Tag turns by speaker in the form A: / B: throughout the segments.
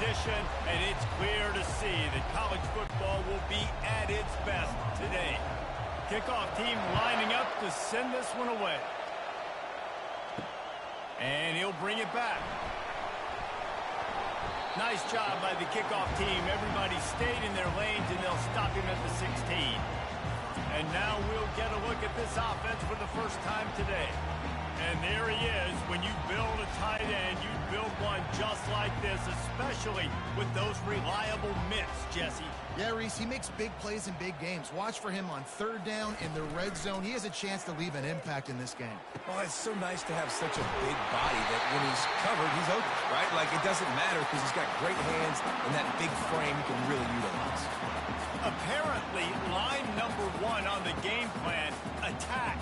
A: position, and it's clear to see that college football will be at its best today. Kickoff team lining up to send this one away. And he'll bring it back. Nice job by the kickoff team. Everybody stayed in their lanes, and they'll stop him at the 16. And now we'll get a look at this offense for the first time today. And there he is. When you build a tight end, you build one just like this, especially with those reliable mitts, Jesse.
B: Yeah, Reese, he makes big plays in big games. Watch for him on third down in the red zone. He has a chance to leave an impact in this game.
C: Well, it's so nice to have such a big body that when he's covered, he's open, right? Like, it doesn't matter because he's got great hands and that big frame he can really utilize.
A: Apparently, line number one on the game plan, attack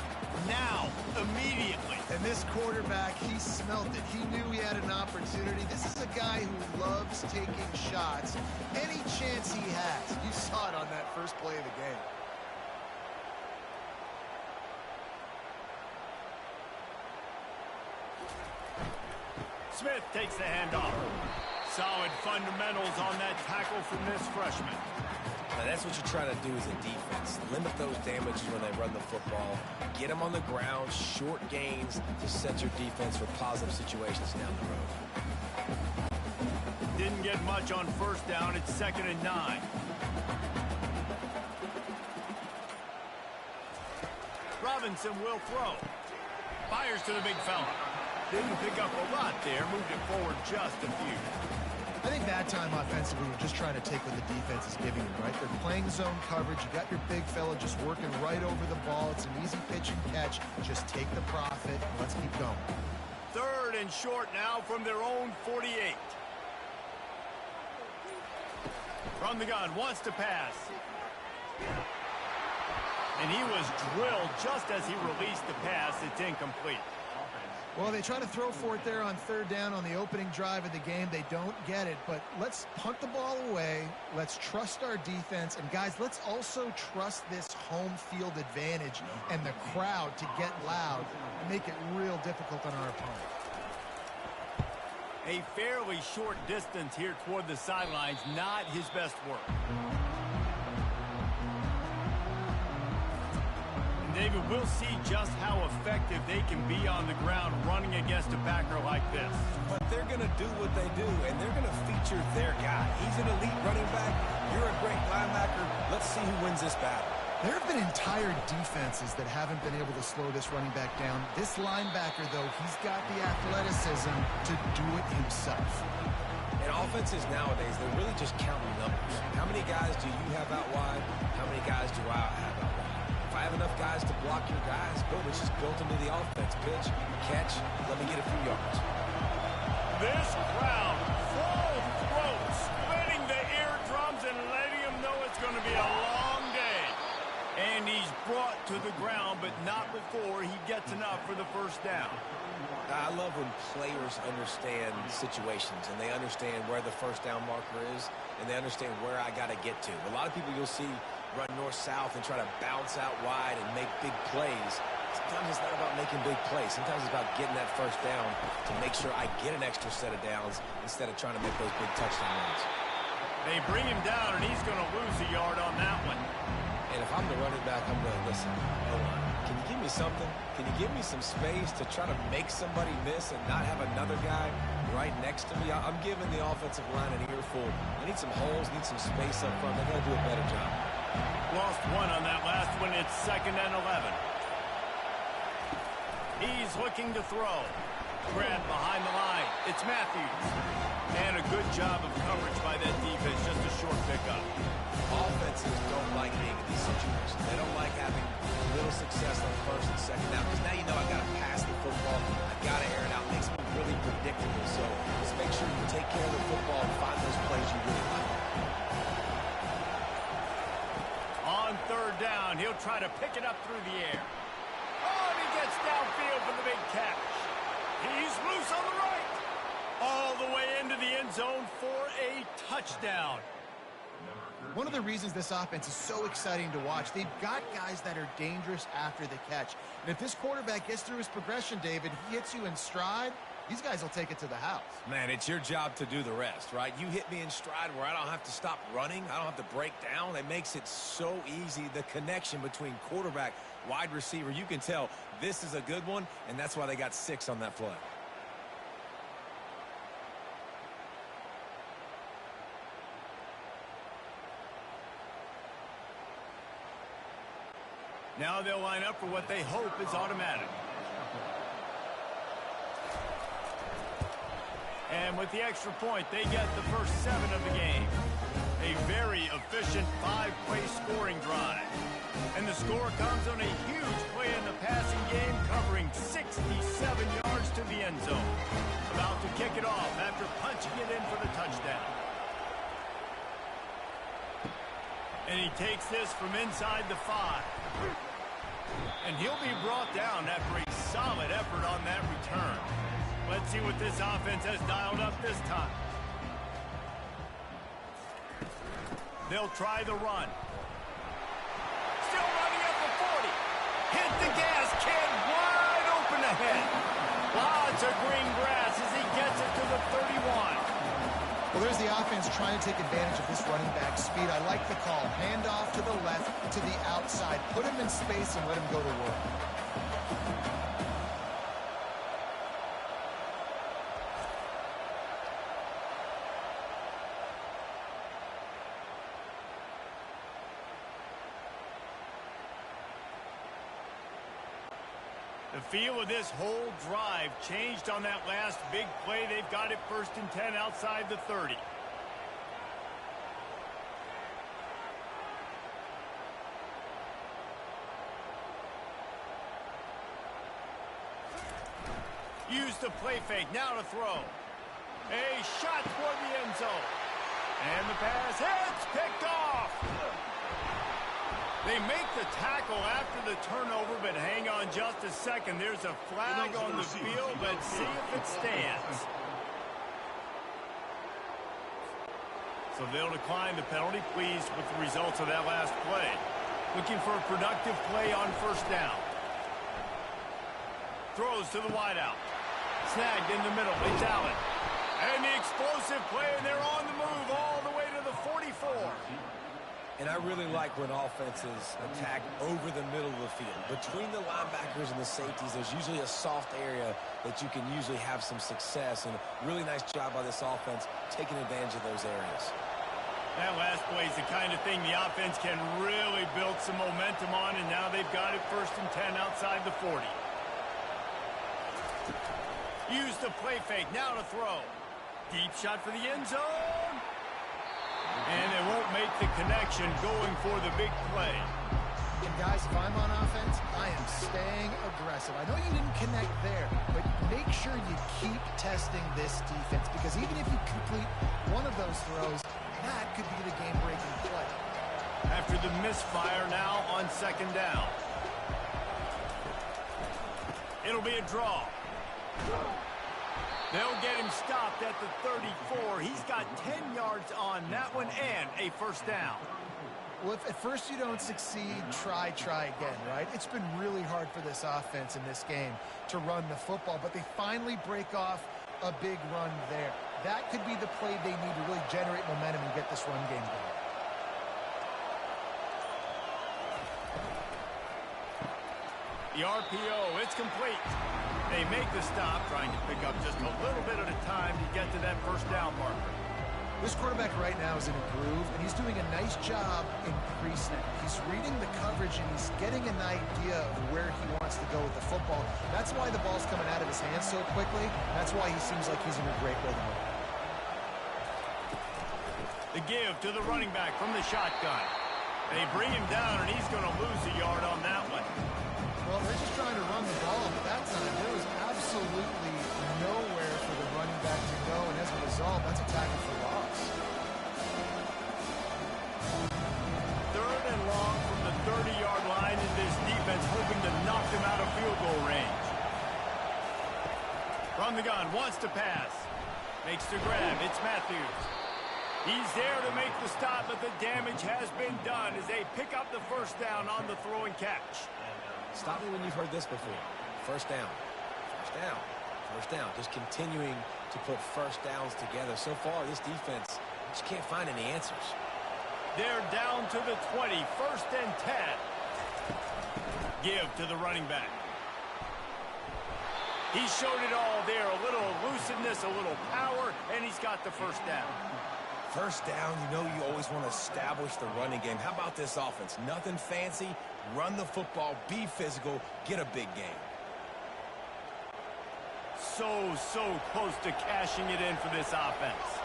A: now, immediately.
B: And this quarterback, he smelt it. He knew he had an opportunity. This is a guy who loves taking shots any chance he has. You saw it on that first play of the game.
A: Smith takes the handoff. Solid fundamentals on that tackle from this freshman.
C: Now, that's what you're trying to do as a defense. Limit those damages when they run the football. Get them on the ground, short gains to set your defense for positive situations down the road.
A: Didn't get much on first down. It's 2nd and 9. Robinson will throw. Fires to the big fella. Didn't pick up a lot there. Moved it forward just a few.
B: I think that time offensively, we're just trying to take what the defense is giving you, right? They're playing zone coverage. You got your big fella just working right over the ball. It's an easy pitch and catch. Just take the profit. Let's keep going.
A: 3rd and short now from their own 48. From the gun, wants to pass. And he was drilled just as he released the pass. It's incomplete.
B: Well, they try to throw for it there on third down on the opening drive of the game. They don't get it, but let's punt the ball away. Let's trust our defense. And, guys, let's also trust this home field advantage and the crowd to get loud and make it real difficult on our opponent.
A: A fairly short distance here toward the sidelines, not his best work. David, we'll see just how effective they can be on the ground running against a backer like this.
C: But they're going to do what they do, and they're going to feature their guy. He's an elite running back. You're a great linebacker. Let's see who wins this battle.
B: There have been entire defenses that haven't been able to slow this running back down. This linebacker, though, he's got the athleticism to do it himself.
C: And offenses nowadays, they're really just counting numbers. How many guys do you have out wide? How many guys do I have out wide? If I have enough guys to block your guys, boom, it's just built into the offense. Pitch, catch, let me get a few yards.
A: This crowd, full throat, splitting the eardrums and letting them know it's going to be a long day. And he's brought to the ground, but not before he gets enough for the first down.
C: I love when players understand situations and they understand where the first down marker is and they understand where I got to get to. A lot of people you'll see run north-south and try to bounce out wide and make big plays. Sometimes it's not about making big plays. Sometimes it's about getting that first down to make sure I get an extra set of downs instead of trying to make those big touchdown runs.
A: They bring him down, and he's going to lose a yard on that one.
C: And if I'm the running back, I'm going to listen. Can you give me something? Can you give me some space to try to make somebody miss and not have another guy right next to me? I'm giving the offensive line an earful. I need some holes, need some space up front. They're going to do a better job.
A: Lost one on that last one. It's 2nd and 11. He's looking to throw. Grab behind the line. It's Matthews. And a good job of coverage by that defense. Just a short pickup.
C: Offenses don't like being in these situations. They don't like having little success on first and second down because now you know I got to pass the football. I got to air it out. It makes me really predictable. So just make sure you take care of the football and find those plays you really like.
A: On 3rd down, he'll try to pick it up through the air. Oh, and he gets downfield for the big catch. He's loose on the right. All the way into the end zone for a touchdown.
B: One of the reasons this offense is so exciting to watch, they've got guys that are dangerous after the catch. And if this quarterback gets through his progression, David, he hits you in stride, these guys will take it to the house.
C: Man, it's your job to do the rest, right? You hit me in stride where I don't have to stop running. I don't have to break down. It makes it so easy. The connection between quarterback, wide receiver, you can tell this is a good one, and that's why they got 6 on that play.
A: Now they'll line up for what they hope is automatic. And with the extra point, they get the first 7 of the game. A very efficient 5-play scoring drive. And the score comes on a huge play in the passing game, covering 67 yards to the end zone. About to kick it off after punching it in for the touchdown. And he takes this from inside the 5. And he'll be brought down after a solid effort on that return. Let's see what this offense has dialed up this time. They'll try the run. Still running at the 40. Hit the gas can wide open ahead. Lots of green grass as he gets it to the 31.
B: Well, there's the offense trying to take advantage of this running back speed. I like the call. Hand off to the left, to the outside. Put him in space and let him go to work.
A: The feel of this whole drive changed on that last big play. They've got it 1st and 10 outside the 30. Use the play fake. Now to throw. A shot toward the end zone. And the pass hits. Picked off. They make the tackle after the turnover, but hang on just a second. There's a flag on the field. Let's see if it stands. So they'll decline the penalty, pleased with the results of that last play. Looking for a productive play on 1st down. Throws to the wideout. Snagged in the middle. It's Allen. And the explosive play, and they're on the move all the way to the 44.
C: And I really like when offenses attack over the middle of the field. Between the linebackers and the safeties, there's usually a soft area that you can usually have some success. And a really nice job by this offense taking advantage of those areas.
A: That last play is the kind of thing the offense can really build some momentum on, and now they've got it 1st and 10 outside the 40. Use the play fake. Now to throw. Deep shot for the end zone. And they won't make the connection going for the big play.
B: And guys, if I'm on offense, I am staying aggressive. I know you didn't connect there, but make sure you keep testing this defense, because even if you complete one of those throws, that could be the game-breaking play.
A: After the misfire now on 2nd down. It'll be a draw. They'll get him stopped at the 34. He's got 10 yards on that one and a 1st down.
B: Well, if at first you don't succeed, try again, right? It's been really hard for this offense in this game to run the football, but they finally break off a big run there. That could be the play they need to really generate momentum and get this run game going.
A: The RPO, it's complete. They make the stop, trying to pick up just a little bit at a time to get to that 1st down marker.
B: This quarterback right now is in a groove, and he's doing a nice job in pre-snap. He's reading the coverage, and he's getting an idea of where he wants to go with the football. That's why the ball's coming out of his hands so quickly. That's why he seems like he's in a great rhythm.
A: The give to the running back from the shotgun. They bring him down, and he's going to lose a yard on that one.
B: Well, they're just trying to run the ball, but that time there was absolutely nowhere for the running back to go, and as a result, that's a tackle for loss.
A: 3rd and long from the 30-yard line, and this defense hoping to knock them out of field goal range. From the gun, wants to pass. Makes the grab. It's Matthews. He's there to make the stop, but the damage has been done as they pick up the 1st down on the throw and catch.
C: Stop me when you've heard this before. 1st down. 1st down. First down, just continuing to put first downs together. So far, this defense just can't find any answers.
A: They're down to the 20, 1st and 10. Give to the running back. He showed it all there, a little elusiveness, a little power, and he's got the first down.
C: First down, you know you always want to establish the running game. How about this offense? Nothing fancy. Run the football, be physical, get a big game.
A: So close to cashing it in for this offense.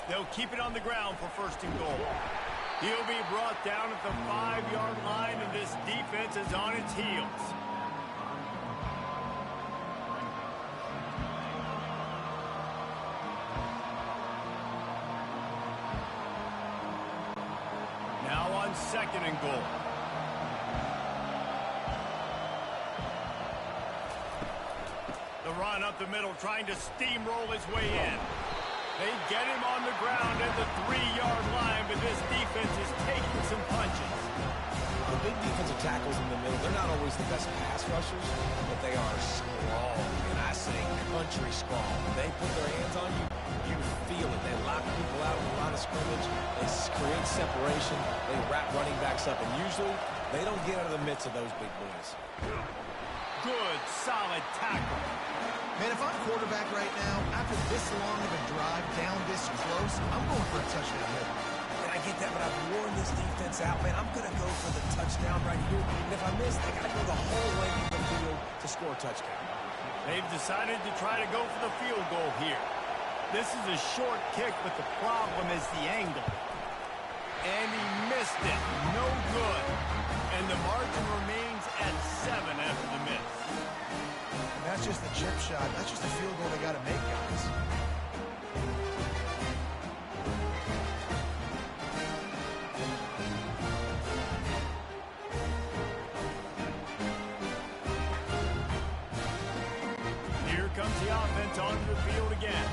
A: They'll keep it on the ground for 1st and goal. He'll be brought down at the 5-yard line, and this defense is on its heels. Now on 2nd and goal. The run up the middle, trying to steamroll his way in. They get him on the ground at the 3-yard line, but this defense is taking some punches.
C: The big defensive tackles in the middle, they're not always the best pass rushers, but they are strong, and I say country strong. When they put their hands on you, you feel it. They lock people out in the line of scrimmage. They create separation. They wrap running backs up, and usually they don't get out of the midst of those big boys.
A: Good, solid tackle.
B: Man, if I'm quarterback right now, after this long of a drive down this close, I'm going for a touchdown here.
C: And I get that, but I've worn this defense out, man. I'm going to go for the touchdown right here. And if I miss, I got to go the whole length of the field to score a touchdown.
A: They've decided to try to go for the field goal here. This is a short kick, but the problem is the angle. And he missed it. No good. And the margin remains at 7 after the miss.
B: And that's just the chip shot. That's just a field goal they got to make, guys.
A: Here comes the offense onto the field again.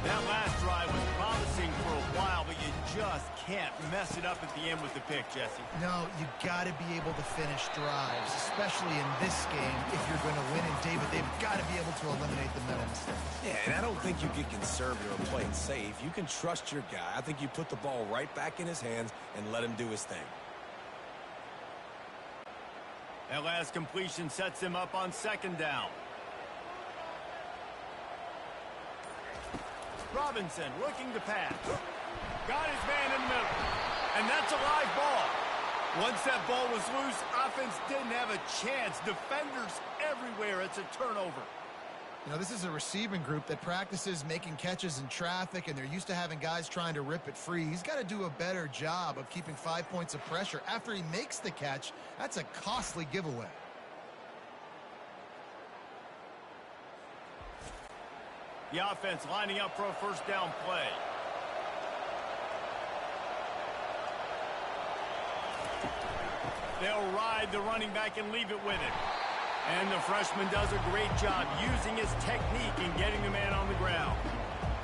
A: That last drive was promising for a while, but you just can't mess it up at the end with the pick, Jesse.
B: No, you got to be able to finish drives, especially in this game if you're going to win. And David, they've got to be able to eliminate the mental mistakes.
C: Yeah, and I don't think you get conservative or play it safe. You can trust your guy. I think you put the ball right back in his hands and let him do his thing.
A: That last completion sets him up on 2nd down. Robinson looking to pass. Got his man in the middle. And that's a live ball. Once that ball was loose, offense didn't have a chance. Defenders everywhere. It's a turnover.
B: You know, this is a receiving group that practices making catches in traffic, and they're used to having guys trying to rip it free. He's got to do a better job of keeping 5 points of pressure. After he makes the catch, that's a costly giveaway.
A: The offense lining up for a 1st down play. They'll ride the running back and leave it with him. And the freshman does a great job using his technique and getting the man on the ground.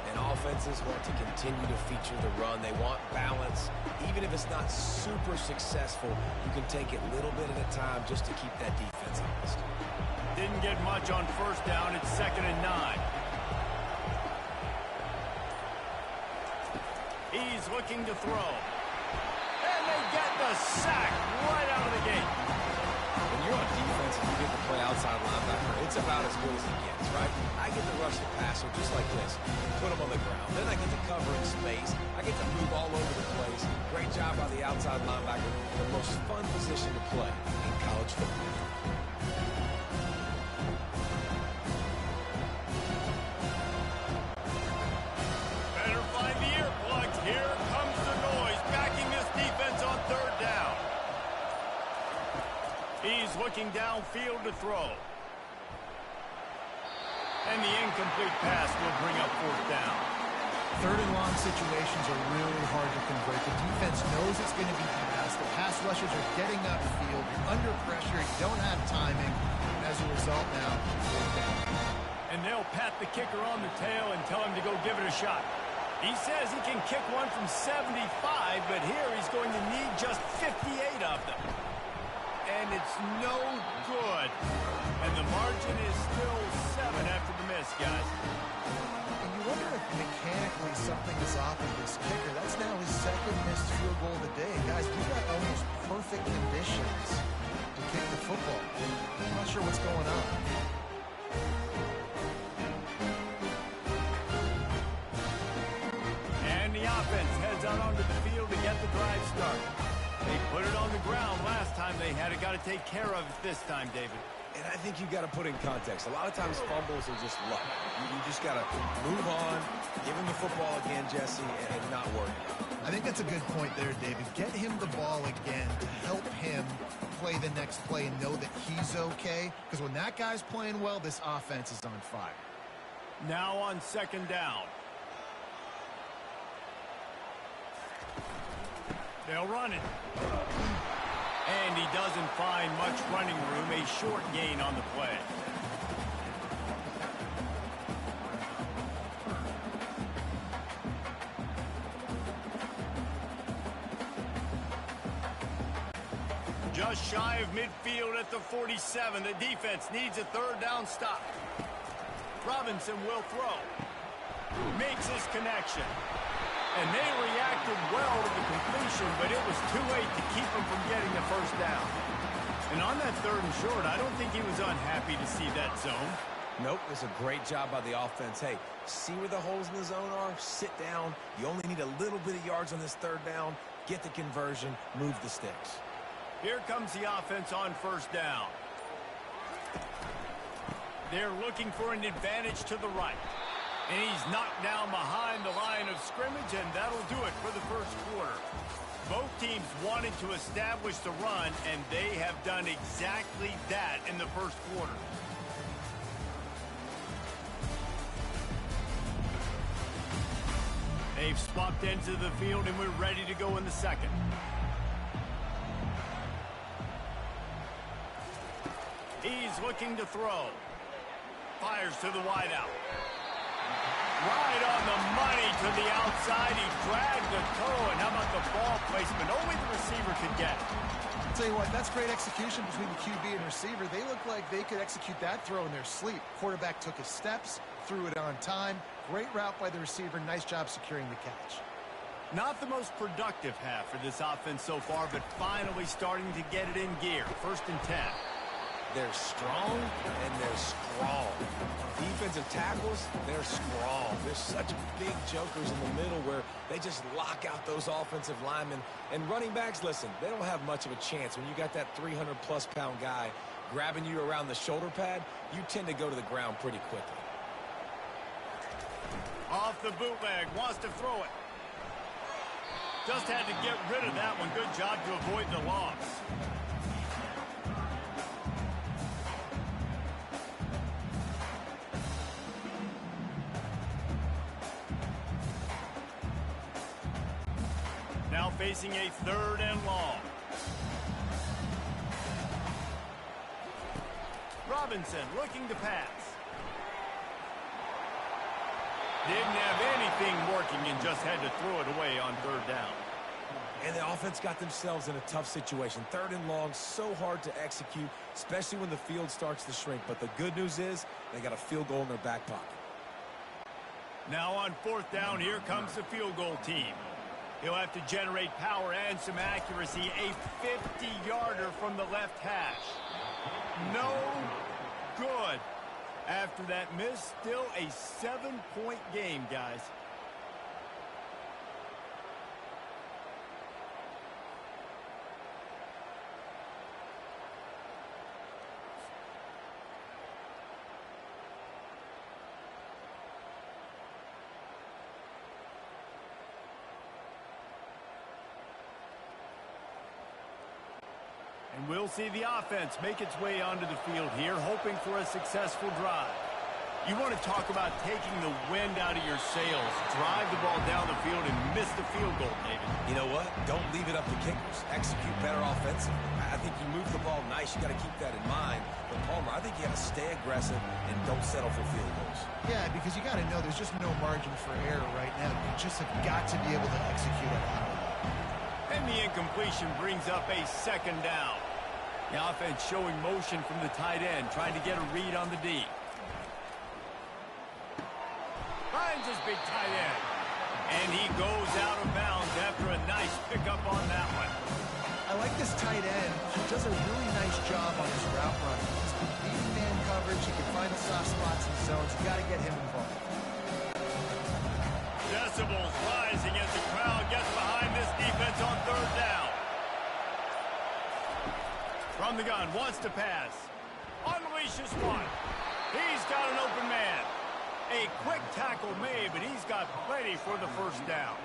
C: And offenses want to continue to feature the run. They want balance. Even if it's not super successful, you can take it a little bit at a time just to keep that defense honest.
A: Didn't get much on 1st down. It's 2nd and 9. He's looking to throw. And they get the sack right out of the gate.
C: When you're on defense and you get to play outside linebacker, it's about as good as it gets, right? I get to rush the passer just like this, put him on the ground. Then I get to cover in space. I get to move all over the place. Great job by the outside linebacker. The most fun position to play in college football.
A: He's looking downfield to throw. And the incomplete pass will bring up 4th down.
B: 3rd and long situations are really hard to convert. The defense knows it's going to be passed. The pass rushers are getting upfield. You're under pressure. You don't have timing. And as a result now, 4th down.
A: And they'll pat the kicker on the tail and tell him to go give it a shot. He says he can kick one from 75, but here he's going to need just 58 of them. and it's no good. And the margin is still 7 after the miss, guys.
B: And you wonder if mechanically something is off with this kicker. That's now his second missed field goal of the day. Guys, we've got almost perfect conditions to kick the football. I'm not sure what's going on.
A: And the offense heads out onto the field to get the drive started. They put it on the ground last time. They had it got to take care of it this time, David.
C: And I think you've got to put in context. A lot of times fumbles are just luck. You just got to move on, give him the football again, Jesse, and not worry.
B: I think that's a good point there, David. Get him the ball again to help him play the next play and know that he's okay. Because when that guy's playing well, this offense is on fire.
A: Now on second down. They'll run it. And he doesn't find much running room. A short gain on the play. Just shy of midfield at the 47. The defense needs a third down stop. Robinson will throw. Makes his connection. And they reacted well to the completion, but it was too late to keep him from getting the first down. And on that third and short, I don't think he was unhappy to see that zone.
C: Nope, it's a great job by the offense. Hey, see where the holes in the zone are? Sit down. You only need a little bit of yards on this third down. Get the conversion. Move the sticks.
A: Here comes the offense on first down. They're looking for an advantage to the right. And he's knocked down behind the line of scrimmage, and that'll do it for the first quarter. Both teams wanted to establish the run, and they have done exactly that in the first quarter. They've swapped into the field, and we're ready to go in the second. He's looking to throw. Fires to the wideout. Right on the money to the outside. He dragged the toe, and how about the ball placement? Only the receiver could get it.
B: I'll tell you what, that's great execution between the QB and receiver. They look like they could execute that throw in their sleep. Quarterback took his steps, threw it on time. Great route by the receiver. Nice job securing the catch.
A: Not the most productive half for this offense so far, but finally starting to get it in gear. 1st and 10.
C: They're strong, and they're strong. Defensive tackles, they're strong. There's such big jokers in the middle where they just lock out those offensive linemen. And running backs, listen, they don't have much of a chance. When you got that 300-plus pound guy grabbing you around the shoulder pad, you tend to go to the ground pretty quickly.
A: Off the bootleg, wants to throw it. Just had to get rid of that one. Good job to avoid the loss. Now facing a 3rd and long. Robinson looking to pass. Didn't have anything working and just had to throw it away on 3rd down.
C: And the offense got themselves in a tough situation. 3rd and long, so hard to execute, especially when the field starts to shrink. But the good news is they got a field goal in their back pocket.
A: Now on 4th down, here comes the field goal team. He'll have to generate power and some accuracy. A 50-yarder from the left hash. No good. After that miss, still a 7-point game, guys. And we'll see the offense make its way onto the field here, hoping for a successful drive. You want to talk about taking the wind out of your sails. Drive the ball down the field and miss the field goal, David.
C: You know what? Don't leave it up to kickers. Execute better offensively. I think you move the ball nice. You got to keep that in mind. But, Palmer, I think you got to stay aggressive and don't settle for field goals.
B: Yeah, because you got to know there's just no margin for error right now. You just have got to be able to execute at a high level.
A: And the incompletion brings up a 2nd down. The offense showing motion from the tight end, trying to get a read on the D. Finds his big tight end. And he goes out of bounds after a nice pickup on that one.
B: I like this tight end. He does a really nice job on his route running. He's beating man coverage. He can find the soft spots and zones. You got to get him involved.
A: Decibels rising as the crowd gets behind this defense on third down. From the gun, wants to pass. Unleashes one. He's got an open man. A quick tackle made, but he's got plenty for the first down.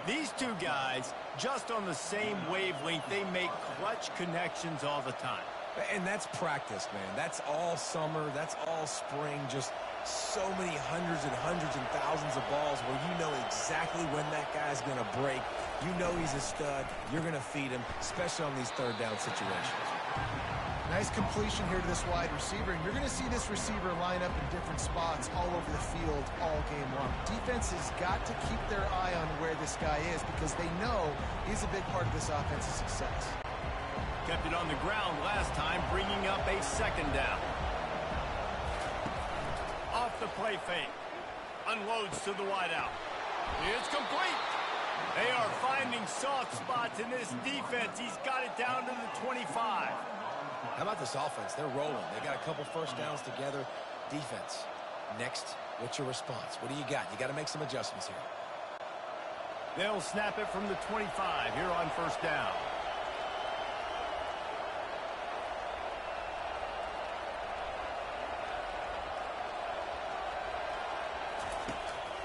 A: These two guys, just on the same wavelength, they make clutch connections all the time.
C: And that's practice, man. That's all summer. That's all spring. Just so many hundreds and thousands of balls where you know exactly when that guy's going to break. You know he's a stud. You're going to feed him, especially on these third down situations.
B: Nice completion here to this wide receiver, and you're going to see this receiver line up in different spots all over the field all game long. Defense has got to keep their eye on where this guy is because they know he's a big part of this offense's success.
A: Kept it on the ground last time, bringing up a second down. Off the play fake. Unloads to the wideout. It's complete. They are finding soft spots in this defense. He's got it down to the 25.
C: How about this offense? They're rolling. They got a couple first downs together. Defense. Next, what's your response? What do you got? You got to make some adjustments here.
A: They'll snap it from the 25 here on first down.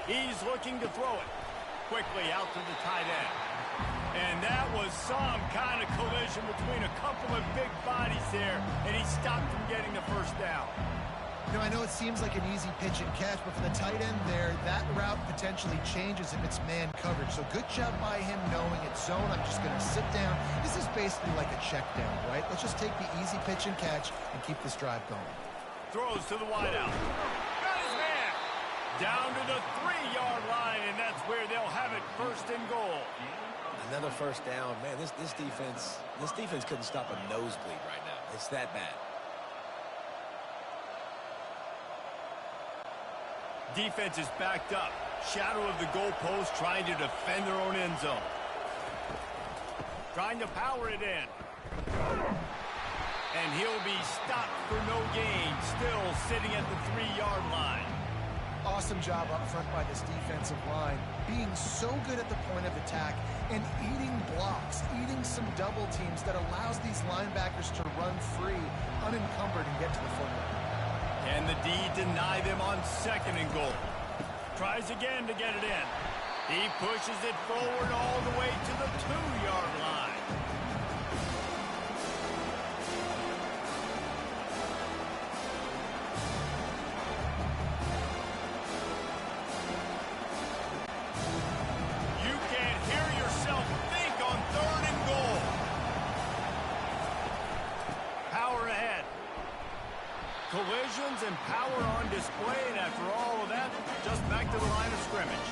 A: He's looking to throw it. Quickly out to the tight end. And that was some kind of collision between a couple of big bodies there, and he stopped from getting the first down.
B: You know, I know it seems like an easy pitch and catch, but for the tight end there, that route potentially changes if it's man coverage. So good job by him knowing it's zone. I'm just going to sit down. This is basically like a check down, right? Let's just take the easy pitch and catch and keep this drive going.
A: Throws to the wideout. Got his man. Down to the 3-yard line, and that's where they'll have it first and goal.
C: Another first down. Man, this defense couldn't stop a nosebleed right now. It's that bad.
A: Defense is backed up. Shadow of the goalpost, trying to defend their own end zone. Trying to power it in. And he'll be stopped for no gain. Still sitting at the 3-yard line.
B: Awesome job up front by this defensive line, being so good at the point of attack and eating blocks, eating some double teams that allows these linebackers to run free, unencumbered, and get to the football.
A: And the D deny them on second and goal. Tries again to get it in. He pushes it forward all the way to the 2-yard line. Collisions and power on display, and after all of that, just back to the line of scrimmage.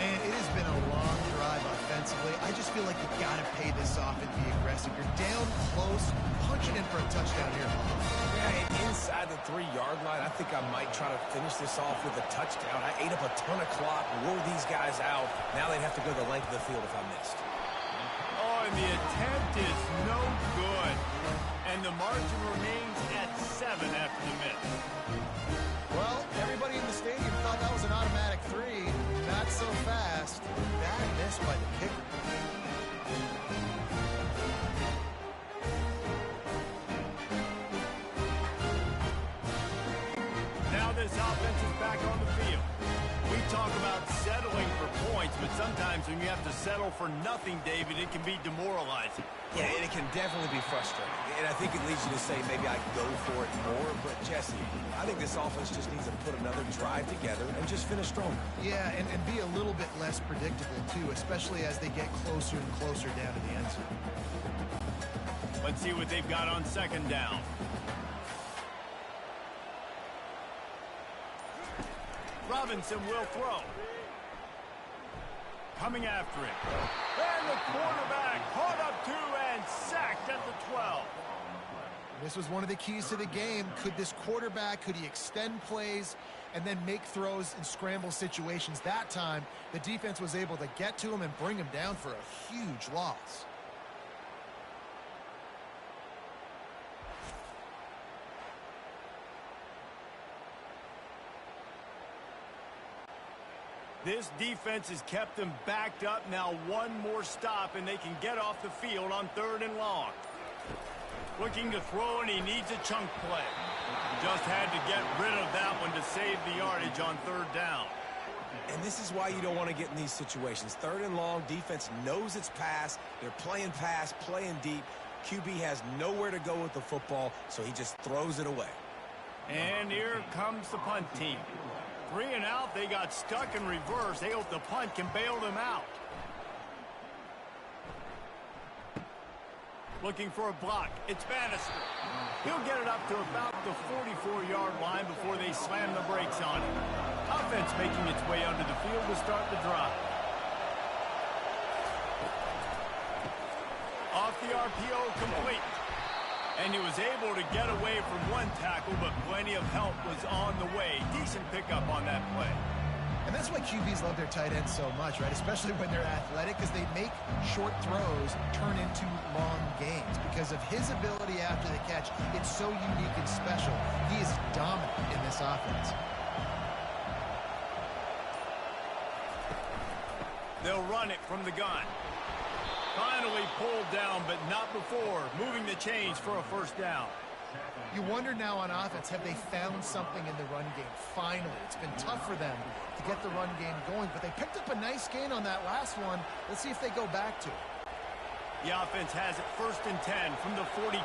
B: Man, it has been a long drive offensively. I just feel like you've got to pay this off and be aggressive. You're down close, punch it in for a touchdown here.
C: Yeah, and inside the 3-yard line, I think I might try to finish this off with a touchdown. I ate up a ton of clock, wore these guys out. Now they'd have to go the length of the field if I missed.
A: Oh, and the attempt is no good. And the margin remains at 7 after the miss.
B: Well, everybody in the stadium thought that was an automatic 3. Not so fast. Bad miss by the kicker.
A: Now this offense is back on the field. We talk about settling for points, but sometimes when you have to settle for nothing, David, it can be demoralizing.
C: Yeah, and it can definitely be frustrating. And I think it leads you to say maybe I go for it more. But, Jesse, I think this offense just needs to put another drive together and just finish stronger.
B: Yeah, and be a little bit less predictable, too, especially as they get closer and closer down to the end zone.
A: Let's see what they've got on second down. Robinson will throw. Coming after him. And the quarterback caught up to and sacked at the 12.
B: This was one of the keys to the game. Could this quarterback, could he extend plays and then make throws in scramble situations? That time, the defense was able to get to him and bring him down for a huge loss.
A: This defense has kept them backed up. Now one more stop, and they can get off the field on 3rd and long. Looking to throw, and he needs a chunk play. Just had to get rid of that one to save the yardage on 3rd down.
C: And this is why you don't want to get in these situations. 3rd and long, defense knows it's pass. They're playing pass, playing deep. QB has nowhere to go with the football, so he just throws it away.
A: And here comes the punt team. 3 and out, they got stuck in reverse. They hope the punt can bail them out. Looking for a block. It's Bannister. He'll get it up to about the 44-yard line before they slam the brakes on it. Offense making its way onto the field to start the drive. Off the RPO, complete. And he was able to get away from one tackle, but plenty of help was on the way. Decent pickup on that play.
B: And that's why QBs love their tight ends so much, right? Especially when they're athletic, because they make short throws turn into long gains. Because of his ability after the catch, it's so unique and special. He is dominant in this offense.
A: They'll run it from the gun. Finally pulled down, but not before. Moving the chains for a 1st down.
B: You wonder now on offense, have they found something in the run game? Finally, it's been tough for them to get the run game going, but they picked up a nice gain on that last one. Let's see if they go back to it.
A: The offense has it 1st and 10 from the 42.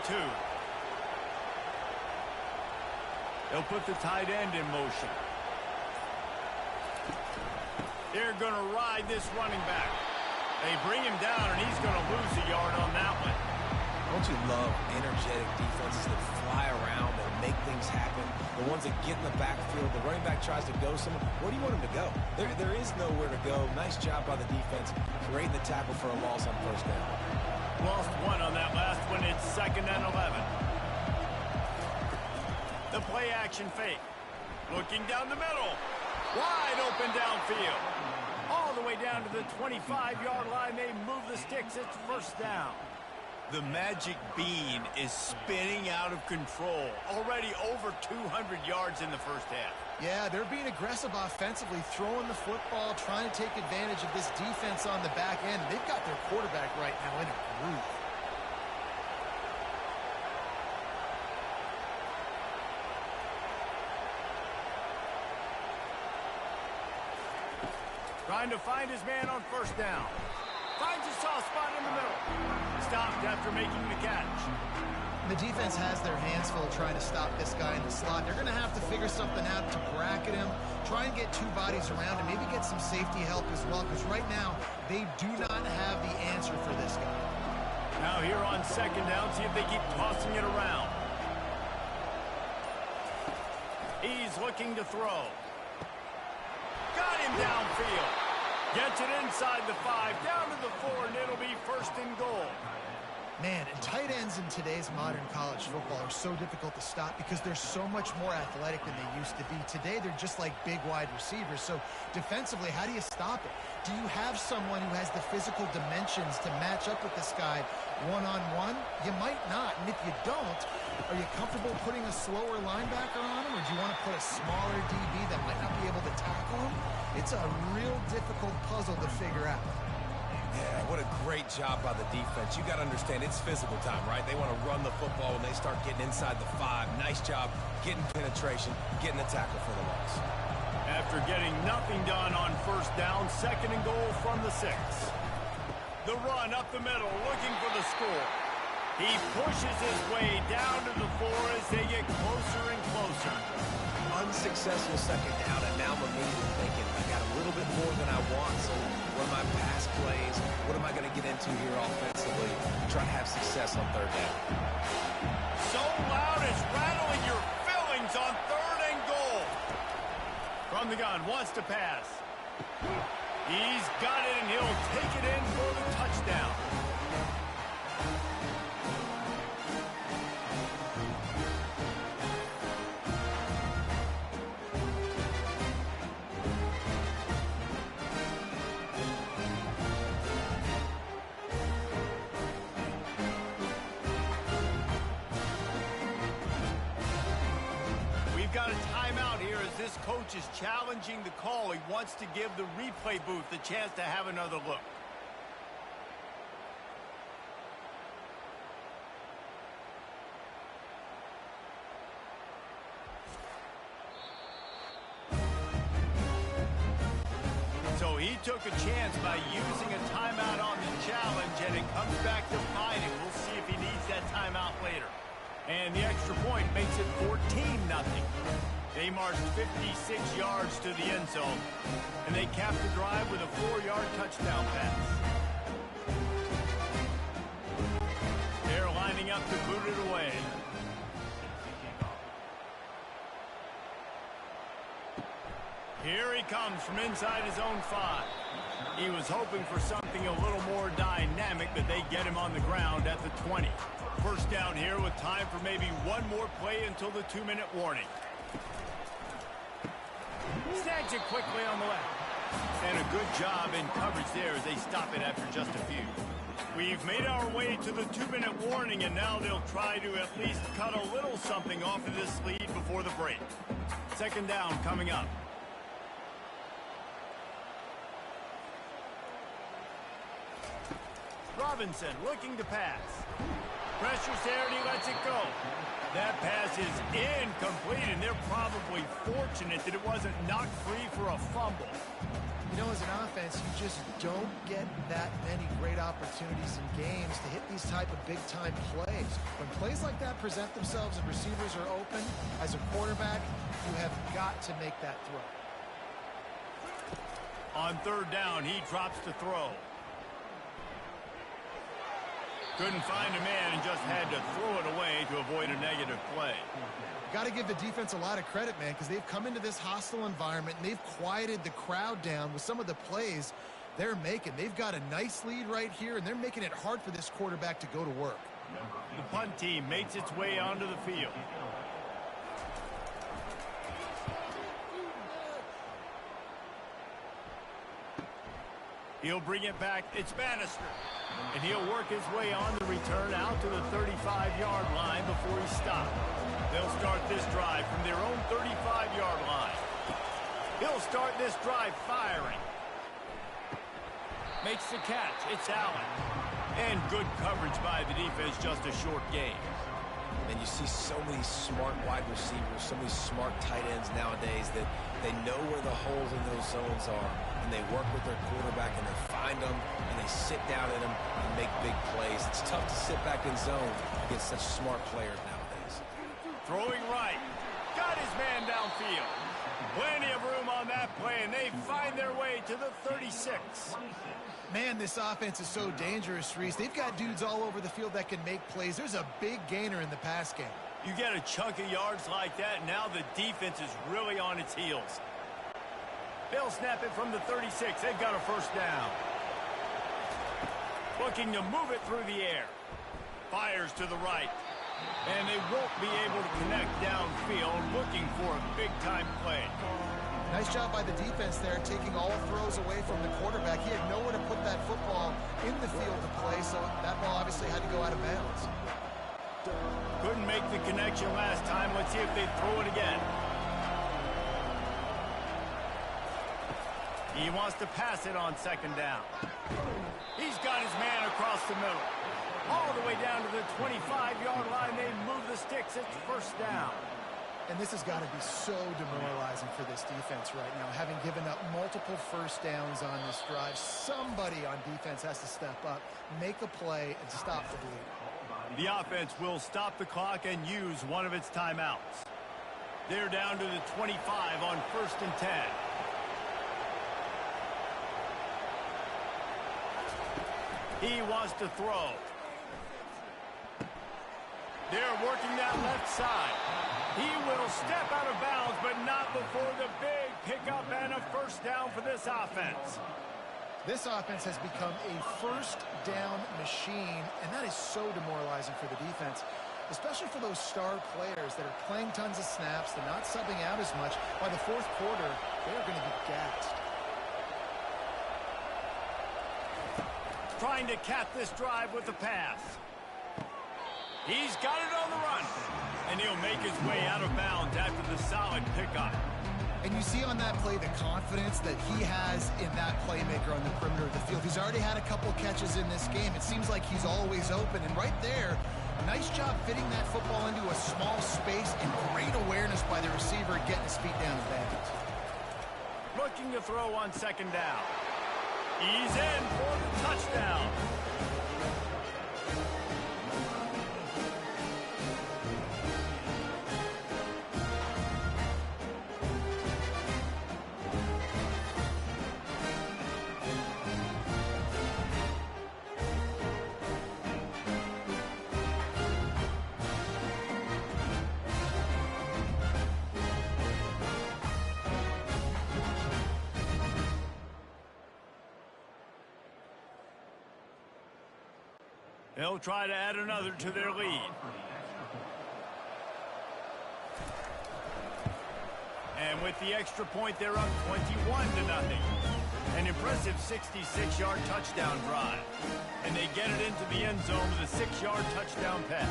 A: They'll put the tight end in motion. They're going to ride this running back. They bring him down, and he's going to lose a yard on that one.
C: Don't you love energetic defenses that fly around and make things happen? The ones that get in the backfield, the running back tries to go somewhere. Where do you want him to go? There is nowhere to go. Nice job by the defense, creating the tackle for a loss on 1st down.
A: Lost one on that last one. It's 2nd and 11. The play action fake. Looking down the middle. Wide open downfield. All the way down to the 25-yard line. They move the sticks. It's 1st down. The magic bean is spinning out of control. Already over 200 yards in the 1st half.
B: Yeah, they're being aggressive offensively, throwing the football, trying to take advantage of this defense on the back end. They've got their quarterback right now in a groove.
A: Trying to find his man on 1st down. Finds a soft spot in the middle. Stopped after making the catch.
B: The defense has their hands full trying to stop this guy in the slot. They're going to have to figure something out to bracket him, try and get 2 bodies around him, maybe get some safety help as well, because right now they do not have the answer for this guy.
A: Now here on 2nd down, see if they keep tossing it around. He's looking to throw. Got him downfield. Gets it inside the 5, down to the 4, and it'll be 1st and goal.
B: Man, and tight ends in today's modern college football are so difficult to stop because they're so much more athletic than they used to be. Today, they're just like big wide receivers. So defensively, how do you stop it? Do you have someone who has the physical dimensions to match up with this guy one-on-one? You might not. And if you don't, are you comfortable putting a slower linebacker on him, or do you want to put a smaller DB that might not be able to tackle him? It's a real difficult puzzle to figure out.
C: Yeah, what a great job by the defense. You got to understand, it's physical time, right? They want to run the football when they start getting inside the 5. Nice job getting penetration, getting the tackle for the loss.
A: After getting nothing done on 1st down, 2nd and goal from the 6. The run up the middle, looking for the score. He pushes his way down to the 4 as they get closer and closer.
C: Unsuccessful 2nd down, and now I'm immediately thinking, I got a little bit more than I want, so what are my pass plays? What am I going to get into here offensively? Try to have success on 3rd down.
A: So loud it's rattling your fillings on 3rd and goal. From the gun, wants to pass. He's got it, and he'll take it in for the touchdown. because this coach is challenging the call. He wants to give the replay booth the chance to have another look. So he took a chance by using a timeout on the challenge, and it comes back to bite him. We'll see if he needs that timeout later. And the extra point makes it 14-0. They marched 56 yards to the end zone, and they capped the drive with a 4-yard touchdown pass. They're lining up to boot it away. Here he comes from inside his own 5. He was hoping for something a little more dynamic, but they get him on the ground at the 20. First down here with time for maybe one more play until the 2-minute warning. Snags it quickly on the left. And a good job in coverage there as they stop it after just a few. We've made our way to the 2-minute warning, and now they'll try to at least cut a little something off of this lead before the break. Second down coming up. Robinson looking to pass. Pressure's there and he lets it go. That pass is incomplete, and they're probably fortunate that it wasn't knocked free for a fumble.
B: You know, as an offense, you just don't get that many great opportunities in games to hit these type of big-time plays. When plays like that present themselves and receivers are open, as a quarterback, you have got to make that throw.
A: On third down, he drops to throw. Couldn't find a man and just had to throw it away to avoid a negative play.
B: Got to give the defense a lot of credit, man, because they've come into this hostile environment and they've quieted the crowd down with some of the plays they're making. They've got a nice lead right here, and they're making it hard for this quarterback to go to work.
A: The punt team makes its way onto the field. He'll bring it back. It's Bannister. And he'll work his way on the return out to the 35-yard line before he stopped. They'll start this drive from their own 35-yard line. He'll start this drive firing. Makes the catch. It's Allen. And good coverage by the defense, just a short game.
C: And you see so many smart wide receivers, so many smart tight ends nowadays that they know where the holes in those zones are, and they work with their quarterback, and they find them, and they sit down in them and make big plays. It's tough to sit back in zone against such smart players nowadays.
A: Throwing right. Got his man downfield. Plenty of room on that play, and they find their way to the 36.
B: Man, this offense is so dangerous, Reese. They've got dudes all over the field that can make plays. There's a big gainer in the pass game.
A: You get a chunk of yards like that, and now the defense is really on its heels. They'll snap it from the 36. They've got a first down. Looking to move it through the air. Fires to the right. And they won't be able to connect downfield, looking for a big-time play.
B: Nice job by the defense there, taking all throws away from the quarterback. He had nowhere to put that football in the field to play, so that ball obviously had to go out of bounds.
A: Couldn't make the connection last time. Let's see if they throw it again. He wants to pass it on second down. He's got his man across the middle. All the way down to the 25-yard line. They move the sticks. It's first down.
B: And this has got to be so demoralizing for this defense right now. Having given up multiple first downs on this drive, somebody on defense has to step up, make a play, and stop the bleed.
A: The offense will stop the clock and use one of its timeouts. They're down to the 25 on 1st and 10. He wants to throw. They're working that left side. He will step out of bounds, but not before the big pickup and a first down for this offense.
B: This offense has become a first down machine, and that is so demoralizing for the defense, especially for those star players that are playing tons of snaps. They're not subbing out as much. By the fourth quarter, they're going to be gassed.
A: Trying to cap this drive with the pass. He's got it on the run. And he'll make his way out of bounds after the solid pickup.
B: And you see on that play the confidence that he has in that playmaker on the perimeter of the field. He's already had a couple catches in this game. It seems like he's always open. And right there, nice job fitting that football into a small space and great awareness by the receiver getting his feet down the bounds.
A: Looking to throw on second down. He's in for the touchdown. They'll try to add another to their lead. And with the extra point, they're up 21-0. An impressive 66-yard touchdown drive. And they get it into the end zone with a 6-yard touchdown pass.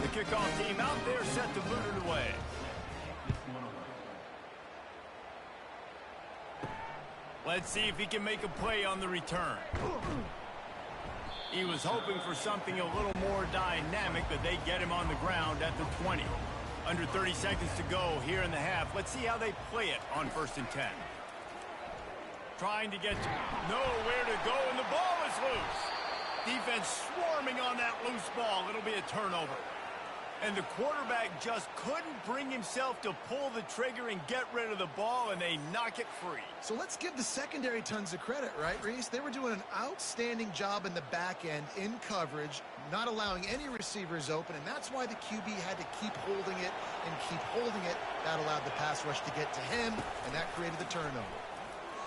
A: The kickoff team out there set to boot it away. Let's see if he can make a play on the return. He was hoping for something a little more dynamic, but they get him on the ground at the 20. Under 30 seconds to go here in the half. Let's see how they play it on 1st and 10. Trying to get to nowhere to go, and the ball is loose. Defense swarming on that loose ball. It'll be a turnover. And the quarterback just couldn't bring himself to pull the trigger and get rid of the ball, and they knock it free.
B: So let's give the secondary tons of credit, right, Reese? They were doing an outstanding job in the back end in coverage, not allowing any receivers open, and that's why the QB had to keep holding it and keep holding it. That allowed the pass rush to get to him, and that created the turnover.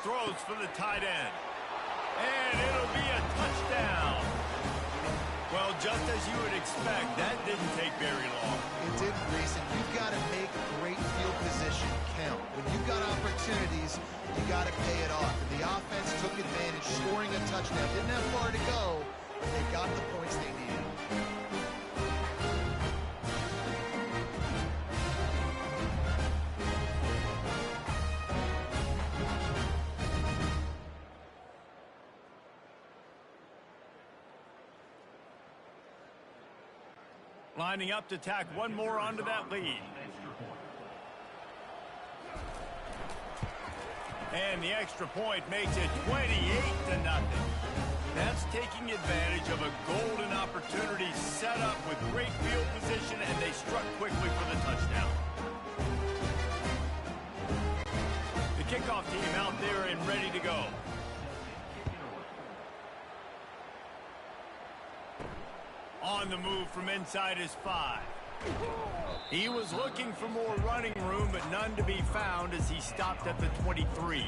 A: Throws for the tight end. And it'll be a touchdown. Well, just as you would expect, that didn't take very long.
B: It didn't, Reese, and you've got to make great field position count. When you've got opportunities, you got to pay it off. And the offense took advantage, scoring a touchdown. Didn't have far to go, but they got the points they needed.
A: Lining up to tack one more onto that lead. And the extra point makes it 28-0. That's taking advantage of a golden opportunity set up with great field position, and they struck quickly for the touchdown. The kickoff team out there and ready to go. On the move from inside his 5. He was looking for more running room, but none to be found as he stopped at the 23.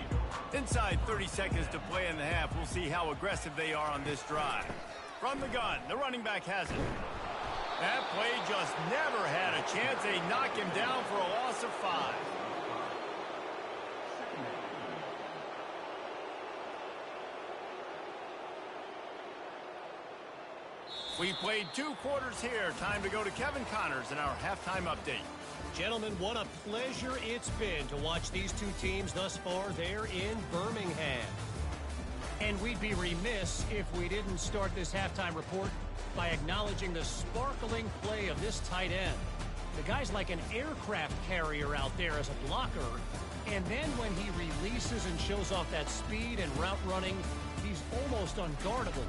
A: Inside 30 seconds to play in the half. We'll see how aggressive they are on this drive. From the gun, the running back has it. That play just never had a chance. They knock him down for a loss of 5. We played 2 quarters here. Time to go to Kevin Connors in our halftime update.
D: Gentlemen, what a pleasure it's been to watch these two teams thus far there in Birmingham. And we'd be remiss if we didn't start this halftime report by acknowledging the sparkling play of this tight end. The guy's like an aircraft carrier out there as a blocker. And then when he releases and shows off that speed and route running, he's almost unguardable.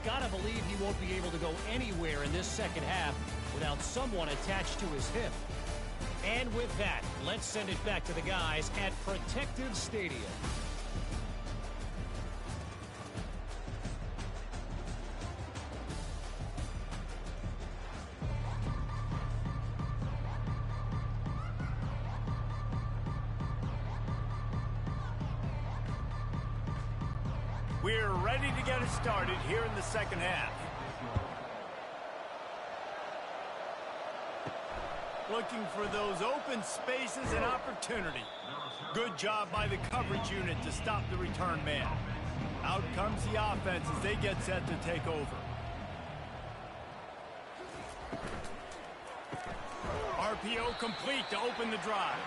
D: Gotta believe he won't be able to go anywhere in this second half without someone attached to his hip. And with that, let's send it back to the guys at Protective Stadium.
A: We're ready to get it started here in the second half. Looking for those open spaces and opportunity. Good job by the coverage unit to stop the return man. Out comes the offense as they get set to take over. RPO complete to open the drive.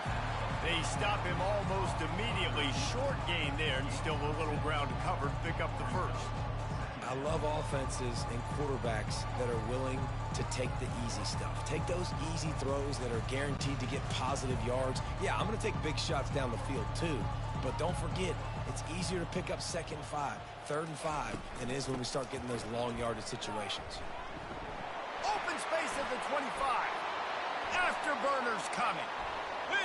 A: They stop him almost immediately. Short gain there, and still a little ground to cover to pick up the first.
C: I love offenses and quarterbacks that are willing to take the easy stuff. Take those easy throws that are guaranteed to get positive yards. Yeah, I'm going to take big shots down the field too. But don't forget, it's easier to pick up 2nd and 5, 3rd and 5 than it is when we start getting those long yardage situations.
A: Open space at the 25. Afterburners coming.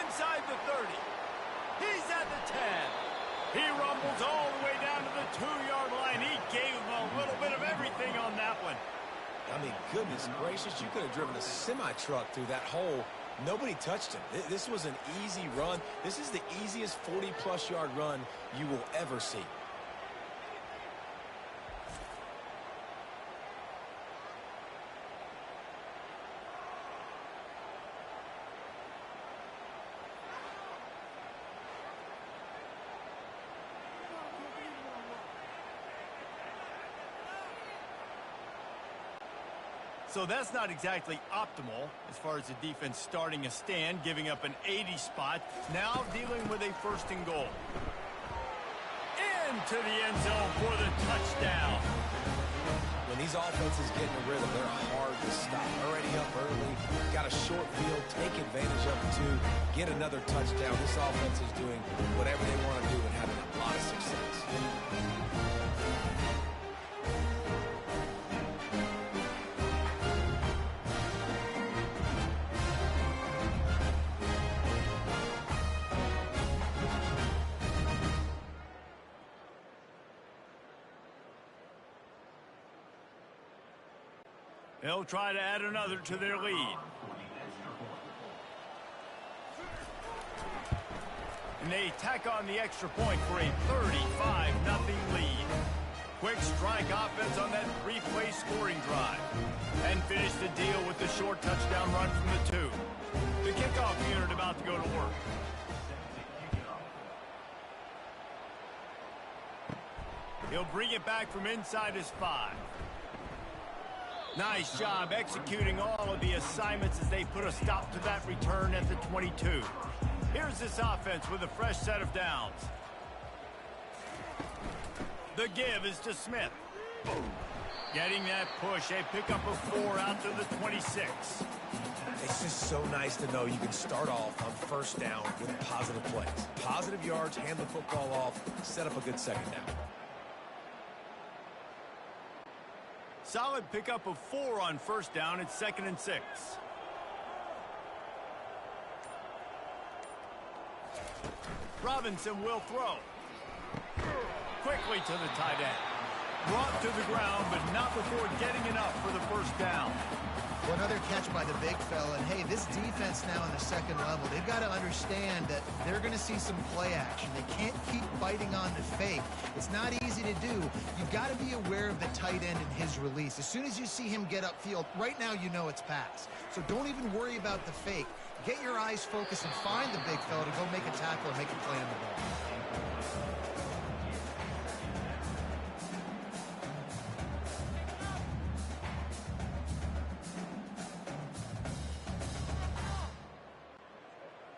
A: Inside the 30. He's at the 10. He rumbles all the way down to the 2-yard line. He gave him a little bit of everything on that one.
C: I mean, goodness gracious, you could have driven a semi-truck through that hole. Nobody touched him. This was an easy run. This is the easiest 40-plus yard run you will ever see.
A: So that's not exactly optimal as far as the defense starting a stand, giving up an 80 spot. Now dealing with a 1st and goal. Into the end zone for the touchdown.
C: When these offenses get in a rhythm, they're hard to stop. Already up early, got a short field, take advantage of it too, get another touchdown. This offense is doing whatever they want to do and having a lot of success.
A: They'll try to add another to their lead. And they tack on the extra point for a 35-0 lead. Quick strike offense on that 3-play scoring drive. And finish the deal with the short touchdown run from the 2. The kickoff unit about to go to work. He'll bring it back from inside his 5. Nice job executing all of the assignments as they put a stop to that return at the 22. Here's this offense with a fresh set of downs. The give is to Smith. Getting that push, a pickup of 4 out to the 26.
C: It's just so nice to know you can start off on 1st down with positive plays. Positive yards, hand the football off, set up a good 2nd down.
A: Solid pickup of 4 on 1st down. It's 2nd and 6. Robinson will throw. Quickly to the tight end. Brought to the ground, but not before getting enough for the 1st down.
B: Well, another catch by the big fella. And, hey, this defense now in the 2nd level, they've got to understand that they're going to see some play action. They can't keep biting on the fake. It's not easy to do. You've got to be aware of the tight end and his release. As soon as you see him get upfield, right now you know it's pass. So don't even worry about the fake. Get your eyes focused and find the big fella to go make a tackle or make a play on the ball.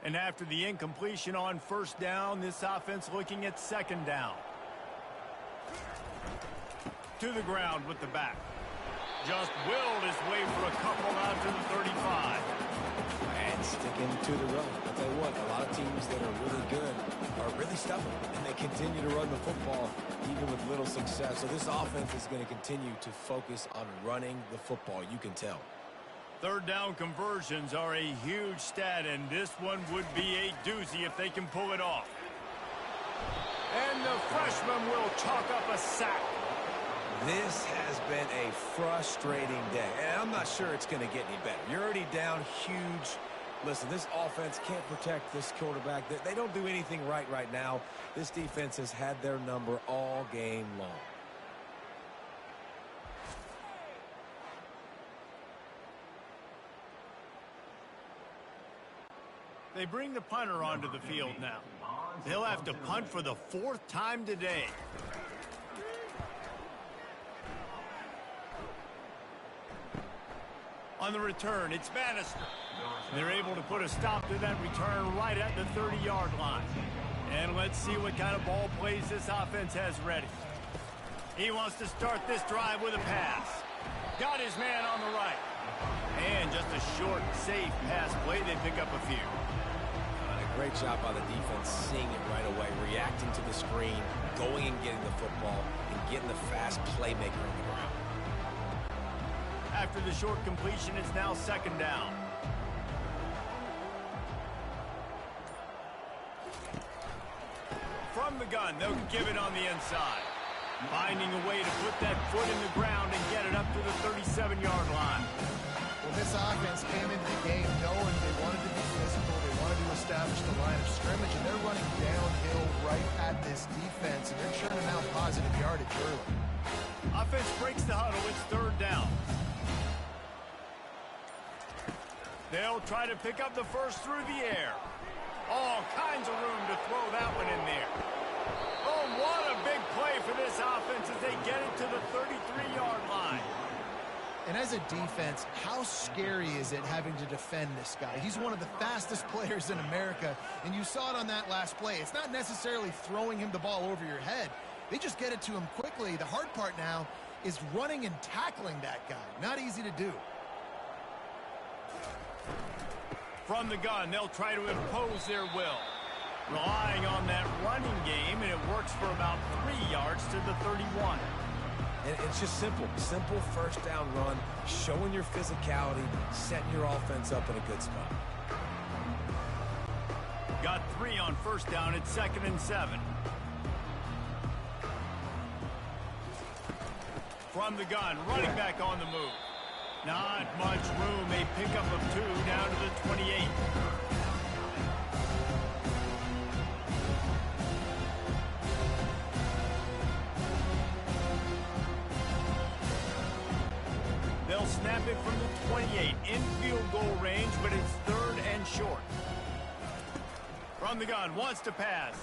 A: And after the incompletion on 1st down, this offense looking at 2nd down. To the ground with the back. Just willed his way for a couple out to the 35.
C: And sticking to the run. I'll tell you what, a lot of teams that are really good are really stubborn, and they continue to run the football even with little success. So this offense is going to continue to focus on running the football, you can tell.
A: 3rd down conversions are a huge stat, and this one would be a doozy if they can pull it off. And the freshman will chalk up a sack.
C: This has been a frustrating day, and I'm not sure it's going to get any better. You're already down huge. Listen, this offense can't protect this quarterback. They don't do anything right now. This defense has had their number all game long.
A: They bring the punter onto the field now. They'll have to punt for the 4th time today. On the return, it's Bannister. They're able to put a stop to that return right at the 30-yard line. And let's see what kind of ball plays this offense has ready. He wants to start this drive with a pass. Got his man on the right. And just a short, safe pass play. They pick up a few.
C: A great job by the defense, seeing it right away, reacting to the screen, going and getting the football, and getting the fast playmaker on the ground.
A: After the short completion, it's now second down. From the gun, they'll give it on the inside. Finding a way to put that foot in the ground and get it up to the 37-yard line.
B: Well, this offense came into the game knowing they wanted to be physical, they wanted to establish the line of scrimmage, and they're running downhill right at this defense, and they're churning out positive yardage early.
A: Offense breaks the huddle. It's third down. They'll try to pick up the first through the air. All kinds of room to throw that one in there. Oh, what a big play for this offense as they get it to the 33-yard line.
B: And as a defense, how scary is it having to defend this guy? He's one of the fastest players in America, and you saw it on that last play. It's not necessarily throwing him the ball over your head. They just get it to him quickly. The hard part now is running and tackling that guy. Not easy to do.
A: From the gun, they'll try to impose their will. Relying on that running game, and it works for about 3 yards to the 31.
C: And it's just simple first down run, showing your physicality, setting your offense up in a good spot.
A: Got 3 on first down. It's 2nd and 7. From the gun, running back on the move. Not much room. A pickup of 2 down to the 28. They'll snap it from the 28 in field goal range, but it's 3rd and short. From the gun, wants to pass.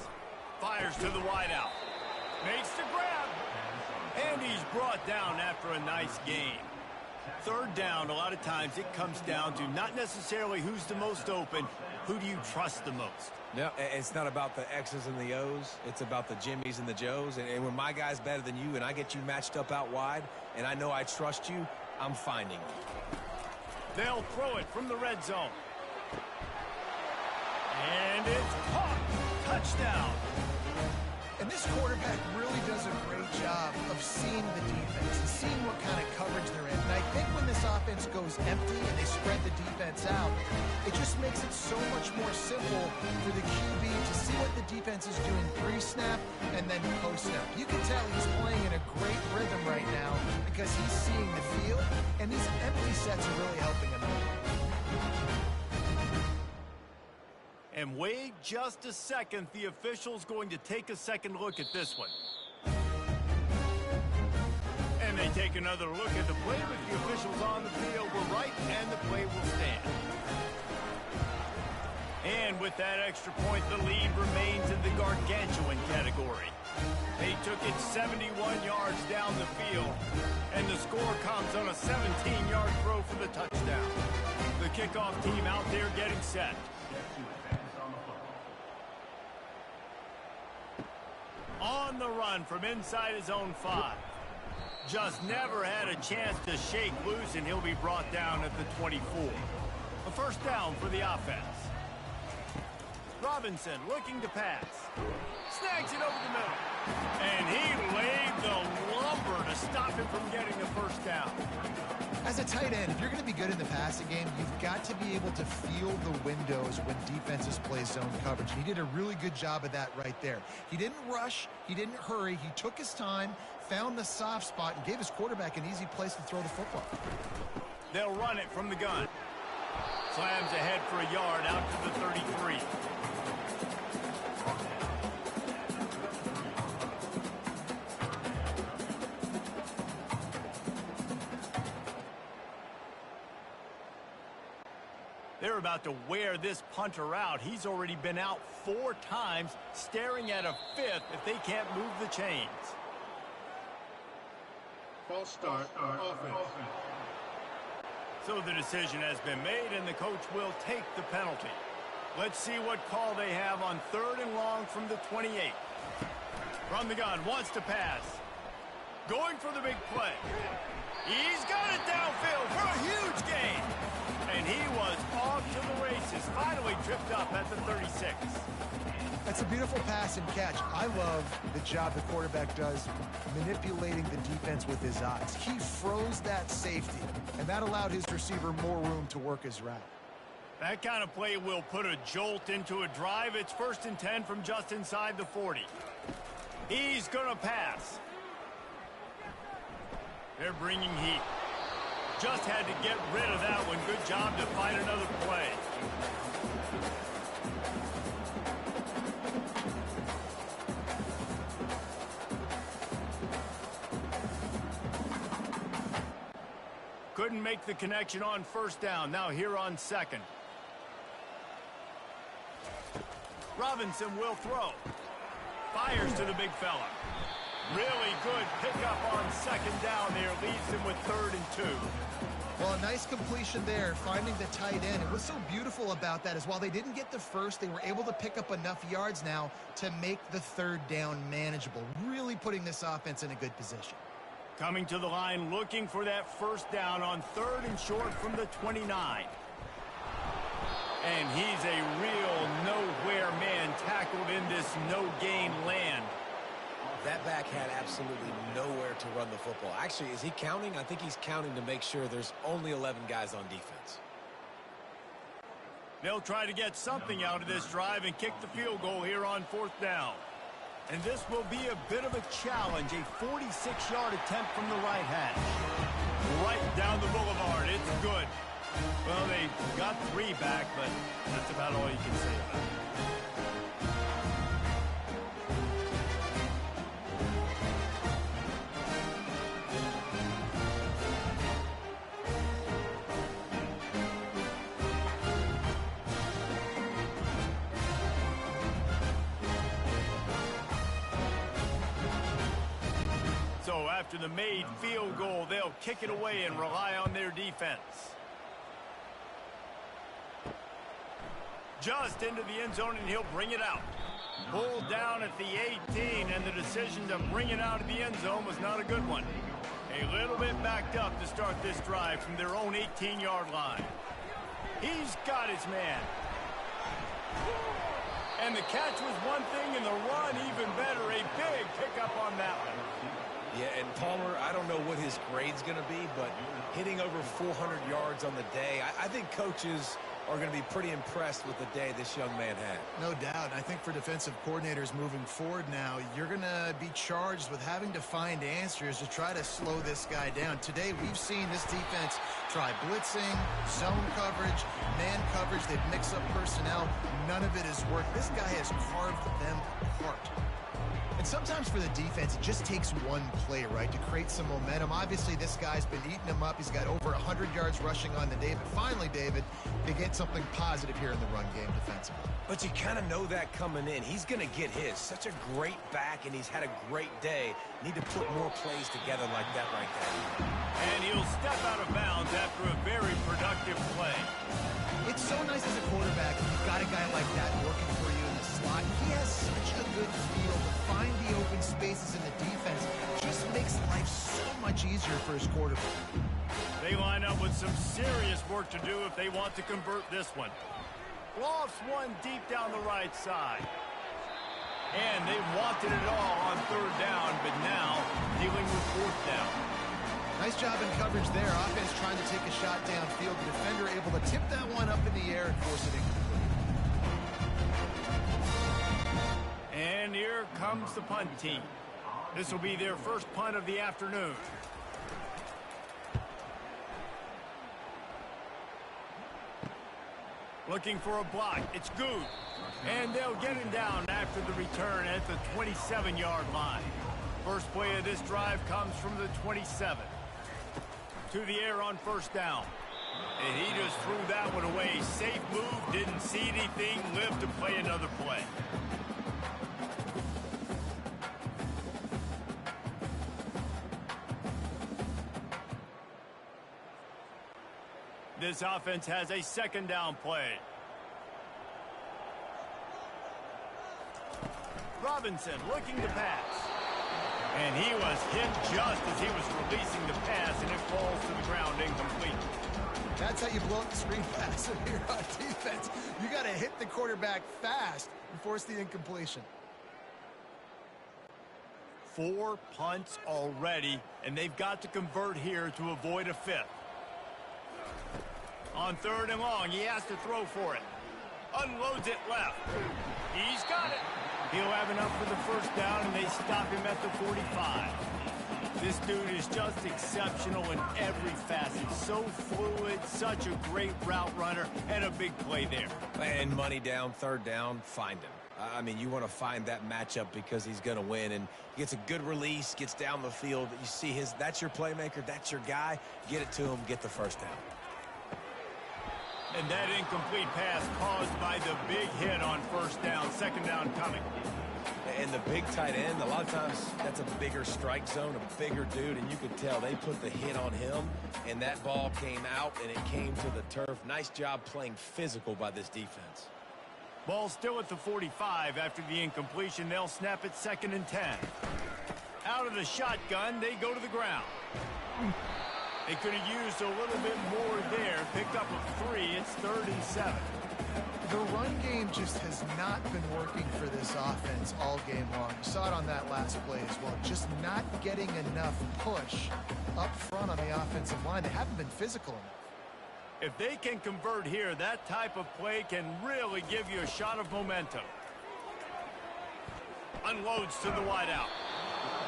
A: Fires to the wideout. Makes the grab. And he's brought down after a nice gain. 3rd down, a lot of times it comes down to not necessarily who's the most open, who do you trust the most?
C: No, it's not about the X's and the O's. It's about the Jimmys and the Joes. And when my guy's better than you and I get you matched up out wide and I know I trust you, I'm finding you.
A: They'll throw it from the red zone. And it's caught. Touchdown.
B: And this quarterback really does a great job of seeing the defense and seeing what kind of coverage they're in. And I think when this offense goes empty and they spread the defense out, it just makes it so much more simple for the QB to see what the defense is doing pre-snap and then post-snap. You can tell he's playing in a great rhythm right now because he's seeing the field, and these empty sets are really helping him out.
A: And wait just a second. The official's going to take a second look at this one. And they take another look at the play, but the officials on the field were right, and the play will stand. And with that extra point, the lead remains in the gargantuan category. They took it 71 yards down the field, and the score comes on a 17-yard throw for the touchdown. The kickoff team out there getting set. On the run from inside his own 5. Just never had a chance to shake loose, and he'll be brought down at the 24. A first down for the offense. Robinson looking to pass. Snags it over the middle. And he laid the lumber to stop him from getting the first down.
B: As a tight end, if you're going to be good in the passing game, you've got to be able to feel the windows when defenses play zone coverage. He did a really good job of that right there. He didn't rush. He didn't hurry. He took his time, found the soft spot, and gave his quarterback an easy place to throw the football.
A: They'll run it from the gun. Slams ahead for a yard out to the 33. They're about to wear this punter out. He's already been out 4 times, staring at a 5th if they can't move the chains.
E: False start, offense.
A: So the decision has been made, and the coach will take the penalty. Let's see what call they have on 3rd and long from the 28. From the gun, wants to pass. Going for the big play. He's got it downfield for a huge gain. And he was off to the races, finally tripped up at the 36.
B: That's a beautiful pass and catch. I love the job the quarterback does manipulating the defense with his eyes. He froze that safety, and that allowed his receiver more room to work his route.
A: That kind of play will put a jolt into a drive. It's 1st and 10 from just inside the 40. He's going to pass. They're bringing heat. Just had to get rid of that one. Good job to find another play. Couldn't make the connection on 1st down. Now here on 2nd. Robinson will throw. Fires to the big fella. Really good pickup on 2nd down there. Leaves him with 3rd and 2.
B: Well, a nice completion there, finding the tight end. And what's so beautiful about that is while they didn't get the first, they were able to pick up enough yards now to make the 3rd down manageable. Really putting this offense in a good position.
A: Coming to the line, looking for that 1st down on 3rd and short from the 29. And he's a real nowhere man tackled in this no-gain land.
C: That back had absolutely nowhere to run the football. Actually, is he counting? I think he's counting to make sure there's only 11 guys on defense.
A: They'll try to get something out of this drive and kick the field goal here on 4th down. And this will be a bit of a challenge, a 46-yard attempt from the right hash. Right down the boulevard. It's good. Well, they got 3 back, but that's about all you can say about it. So after the made field goal, they'll kick it away and rely on their defense. Just into the end zone, and he'll bring it out. Pulled down at the 18, and the decision to bring it out of the end zone was not a good one. A little bit backed up to start this drive from their own 18-yard line. He's got his man. And the catch was one thing, and the run even better. A big pickup on that one.
C: Yeah, and Palmer, I don't know what his grade's going to be, but hitting over 400 yards on the day, I think coaches are going to be pretty impressed with the day this young man had.
B: No doubt. I think for defensive coordinators moving forward now, you're going to be charged with having to find answers to try to slow this guy down. Today, we've seen this defense try blitzing, zone coverage, man coverage. They've mixed up personnel. None of it has worked. This guy has carved them apart. And sometimes for the defense, it just takes one play, right, to create some momentum. Obviously, this guy's been eating them up. He's got over 100 yards rushing on the day. But finally, David, they get something positive here in the run game defensively.
C: But you kind of know that coming in. He's going to get his. Such a great back, and he's had a great day. Need to put more plays together like that right there.
A: And he'll step out of bounds after a very productive play.
B: It's so nice as a quarterback, you've got a guy like that working for you in the slot. He has such a good feel to find the open spaces in the defense. Just makes life so much easier for his quarterback.
A: They line up with some serious work to do if they want to convert this one. Lofts one deep down the right side. And they wanted it all on 3rd down, but now dealing with 4th down.
B: Nice job in coverage there. Offense trying to take a shot downfield. The defender able to tip that one up in the air and force it incomplete.
A: And here comes the punt team. This will be their first punt of the afternoon. Looking for a block. It's good. And they'll get him down after the return at the 27-yard line. First play of this drive comes from the 27. To the air on 1st down. And he just threw that one away. Safe move, didn't see anything, lived to play another play. this offense has a second down play. Robinson looking to pass. And he was hit just as he was releasing the pass, and it falls to the ground incomplete.
B: That's how you blow up the screen pass here on defense. You got to hit the quarterback fast and force the incompletion.
A: 4 punts already, and they've got to convert here to avoid a fifth. On 3rd and long, he has to throw for it. Unloads it left. He's got it. He'll have enough for the first down, and they stop him at the 45. This dude is just exceptional in every facet. So fluid, such a great route runner, and a big play there.
C: And money down, 3rd down, find him. I mean, you want to find that matchup because he's going to win, and he gets a good release, gets down the field. You see that's your playmaker, that's your guy. Get it to him, get the first down.
A: And that incomplete pass caused by the big hit on 1st down, 2nd down coming.
C: And the big tight end, a lot of times that's a bigger strike zone, a bigger dude, and you could tell they put the hit on him, and that ball came out, and it came to the turf. Nice job playing physical by this defense.
A: Ball still at the 45 after the incompletion. They'll snap it 2nd and 10. Out of the shotgun, they go to the ground. They could have used a little bit more there. Picked up a 3. It's 3rd and 7.
B: The run game just has not been working for this offense all game long. You saw it on that last play as well. Just not getting enough push up front on the offensive line. They haven't been physical enough.
A: If they can convert here, that type of play can really give you a shot of momentum. Unloads to the wideout.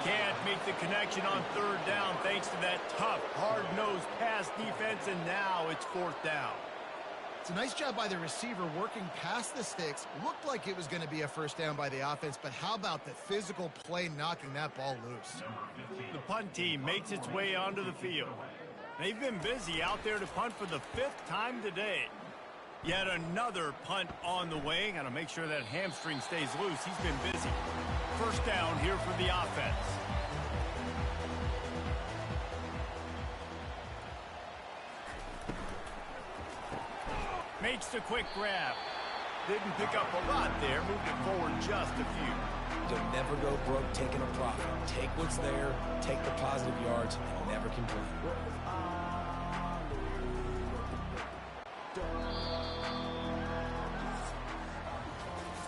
A: Can't make the connection on 3rd down thanks to that tough, hard-nosed pass defense, and now it's 4th down.
B: It's a nice job by the receiver working past the sticks. Looked like it was going to be a 1st down by the offense, but how about the physical play knocking that ball loose?
A: The punt team makes its way onto the field. They've been busy out there to punt for the 5th time today. Yet another punt on the way. Got to make sure that hamstring stays loose. He's been busy. 1st down here for the offense. Makes the quick grab. Didn't pick up a lot there. Moved it forward just a few.
C: Don't never go broke taking a profit. Take what's there, take the positive yards, and never complain.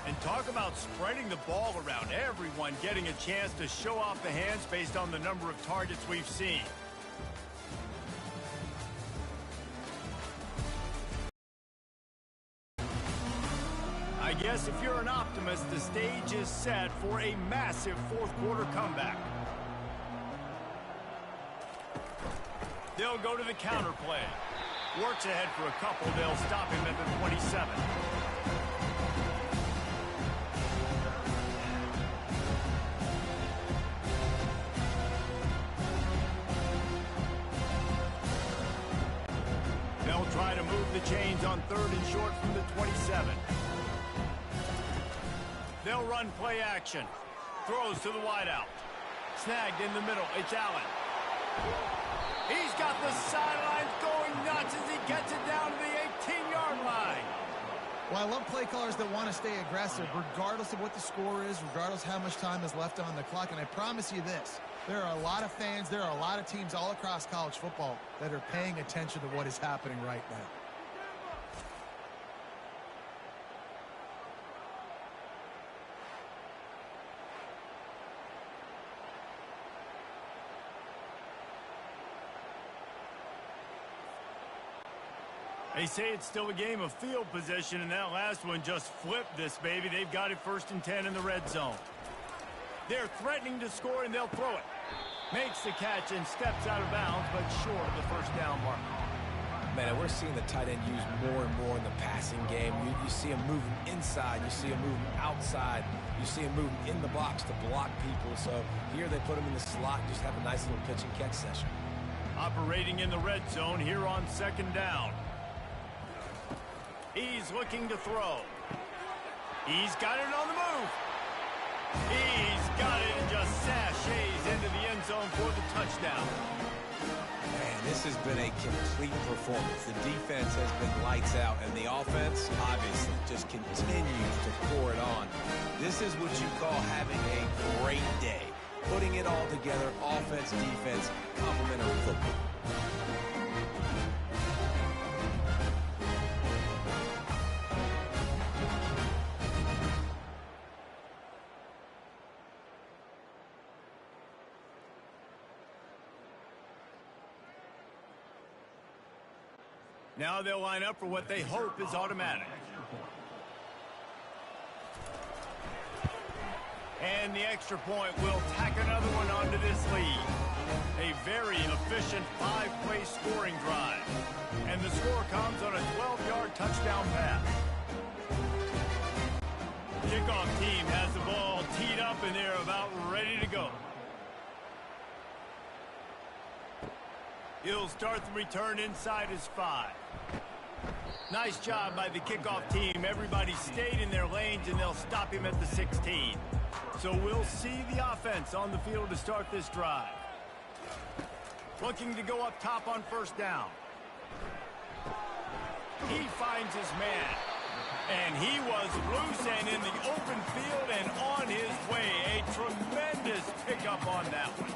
A: And talk about spreading the ball around. Everyone getting a chance to show off the hands based on the number of targets we've seen. I guess if you're an optimist, the stage is set for a massive 4th quarter comeback. They'll go to the counter play. Works ahead for a couple. They'll stop him at the 27. They'll try to move the chains on 3rd and short from the 27. They'll run play action. Throws to the wideout. Snagged in the middle. It's Allen. He's got the sidelines going nuts as he gets it down to the 18-yard line.
B: Well, I love play callers that want to stay aggressive regardless of what the score is, regardless how much time is left on the clock. And I promise you this, there are a lot of fans, there are a lot of teams all across college football that are paying attention to what is happening right now.
A: They say it's still a game of field position, and that last one just flipped this baby. They've got it 1st and 10 in the red zone. They're threatening to score, and they'll throw it. Makes the catch and steps out of bounds, but short of the 1st down mark.
C: Man, we're seeing the tight end used more and more in the passing game. You see him moving inside. You see him moving outside. You see him moving in the box to block people. So here they put him in the slot, just have a nice little pitch and catch session.
A: Operating in the red zone here on 2nd down. He's looking to throw. He's got it on the move. He's got it and just sashays into the end zone for the touchdown.
C: Man, this has been a complete performance. The defense has been lights out, and the offense, obviously, just continues to pour it on. This is what you call having a great day. Putting it all together, offense, defense, complementary football.
A: Now they'll line up for what they hope is automatic. And the extra point will tack another one onto this lead. A very efficient 5-play scoring drive. And the score comes on a 12-yard touchdown pass. Kickoff team has the ball teed up and they're about ready to go. He'll start the return inside his 5. Nice job by the kickoff team. Everybody stayed in their lanes, and they'll stop him at the 16. So we'll see the offense on the field to start this drive. Looking to go up top on first down. He finds his man. And he was loose and in the open field and on his way. A tremendous pickup on that one.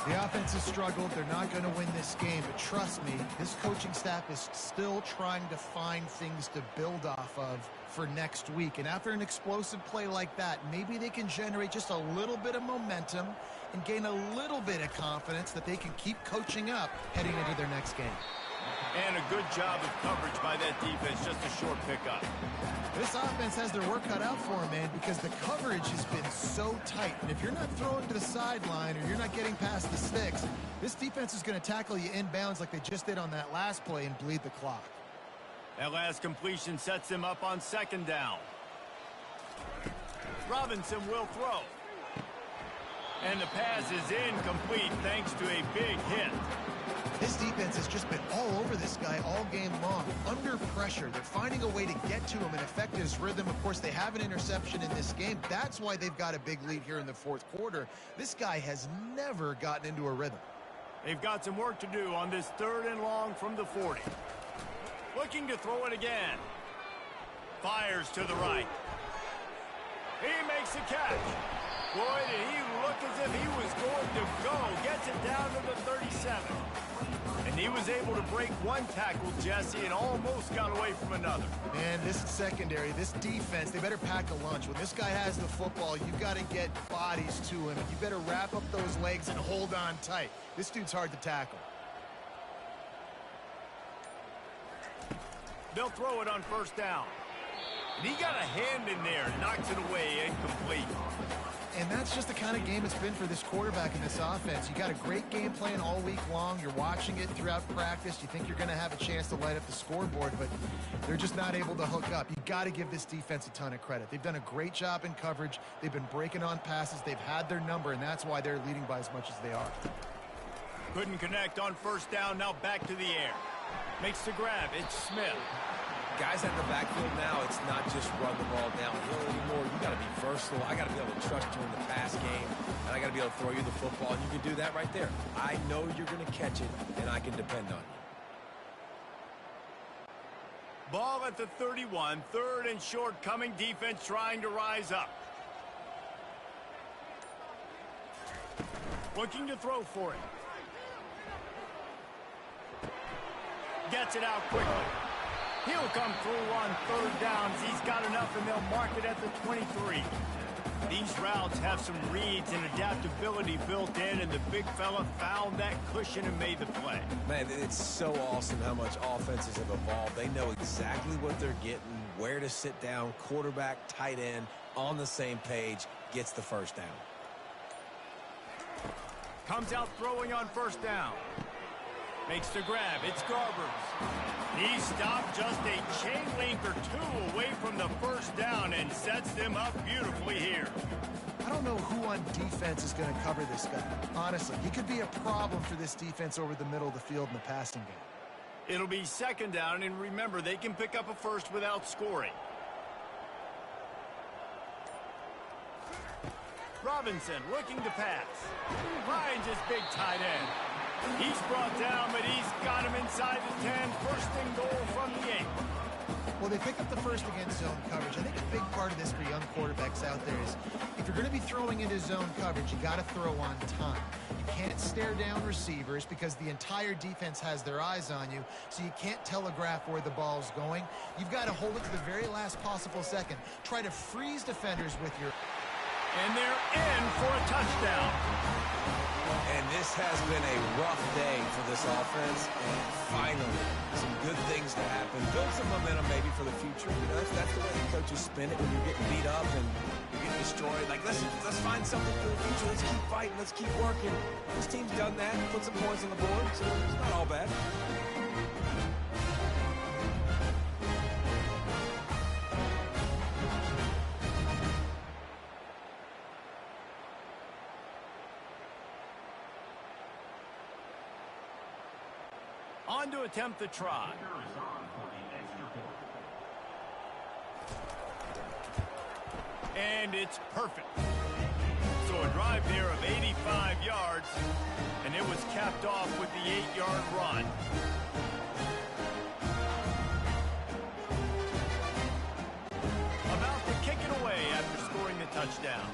B: The offense has struggled. They're not going to win this game, but trust me, this coaching staff is still trying to find things to build off of for next week. And after an explosive play like that, maybe they can generate just a little bit of momentum and gain a little bit of confidence that they can keep coaching up heading into their next game.
A: And a good job of coverage by that defense, just a short pickup.
B: This offense has their work cut out for them, man, because the coverage has been so tight. And if you're not throwing to the sideline or you're not getting past the sticks, this defense is going to tackle you inbounds like they just did on that last play and bleed the clock.
A: That last completion sets them up on second down. Robinson will throw. And the pass is incomplete thanks to a big hit.
B: This defense has just been all over this guy all game long. Under pressure, they're finding a way to get to him and affect his rhythm. Of course, they have an interception in this game. That's why they've got a big lead here in the fourth quarter. This guy has never gotten into a rhythm.
A: They've got some work to do on this 3rd and long from the 40. Looking to throw it again. Fires to the right. He makes a catch. Boy, did he look as if he was going to go. Gets it down to the 37. And he was able to break one tackle, Jesse, and almost got away from another.
B: Man, this secondary, this defense, they better pack a lunch. When this guy has the football, you've got to get bodies to him. You better wrap up those legs and hold on tight. This dude's hard to tackle.
A: They'll throw it on first down. And he got a hand in there, knocks it away, incomplete.
B: And that's just the kind of game it's been for this quarterback in this offense. You got a great game plan all week long. You're watching it throughout practice. You think you're going to have a chance to light up the scoreboard, but they're just not able to hook up. You got to give this defense a ton of credit. They've done a great job in coverage. They've been breaking on passes. They've had their number, and that's why they're leading by as much as they are.
A: Couldn't connect on first down. Now back to the air. Makes the grab. It's Smith.
C: Guys at the backfield now, it's not just run the ball downhill anymore. You got to be versatile. I got to be able to trust you in the pass game, and I got to be able to throw you the football, and you can do that right there. I know you're going to catch it, and I can depend on you.
A: Ball at the 31, 3rd and short coming. Defense trying to rise up. Looking to throw for it. Gets it out quickly. He'll come through on 3rd downs. He's got enough, and they'll mark it at the 23. These routes have some reads and adaptability built in, and the big fella found that cushion and made the play.
C: Man, it's so awesome how much offenses have evolved. They know exactly what they're getting, where to sit down, quarterback, tight end, on the same page, gets the first down.
A: Comes out throwing on first down. Makes the grab. It's Garbers. He stopped just a chain link or two away from the first down and sets them up beautifully here.
B: I don't know who on defense is going to cover this guy. Honestly, he could be a problem for this defense over the middle of the field in the passing game.
A: It'll be second down, and remember, they can pick up a first without scoring. Robinson looking to pass. Finds his big tight end. He's brought down, but he's got him inside the 10. First and goal from the 8.
B: Well, they pick up the first against zone coverage. I think a big part of this for young quarterbacks out there is if you're going to be throwing into zone coverage, you got to throw on time. You can't stare down receivers because the entire defense has their eyes on you, so you can't telegraph where the ball's going. You've got to hold it to the very last possible second. Try to freeze defenders with your...
A: And they're in for a touchdown.
C: And this has been a rough day for this offense, and finally, some good things to happen. Build some momentum maybe for the future. You know, that's the way the coaches spin it when you're getting beat up and you're getting destroyed. Like, let's find something for the future. Let's keep fighting. Let's keep working. This team's done that. Put some points on the board, so it's not all bad.
A: On to attempt the try. And it's perfect. So a drive there of 85 yards, and it was capped off with the 8-yard run. About to kick it away after scoring the touchdown.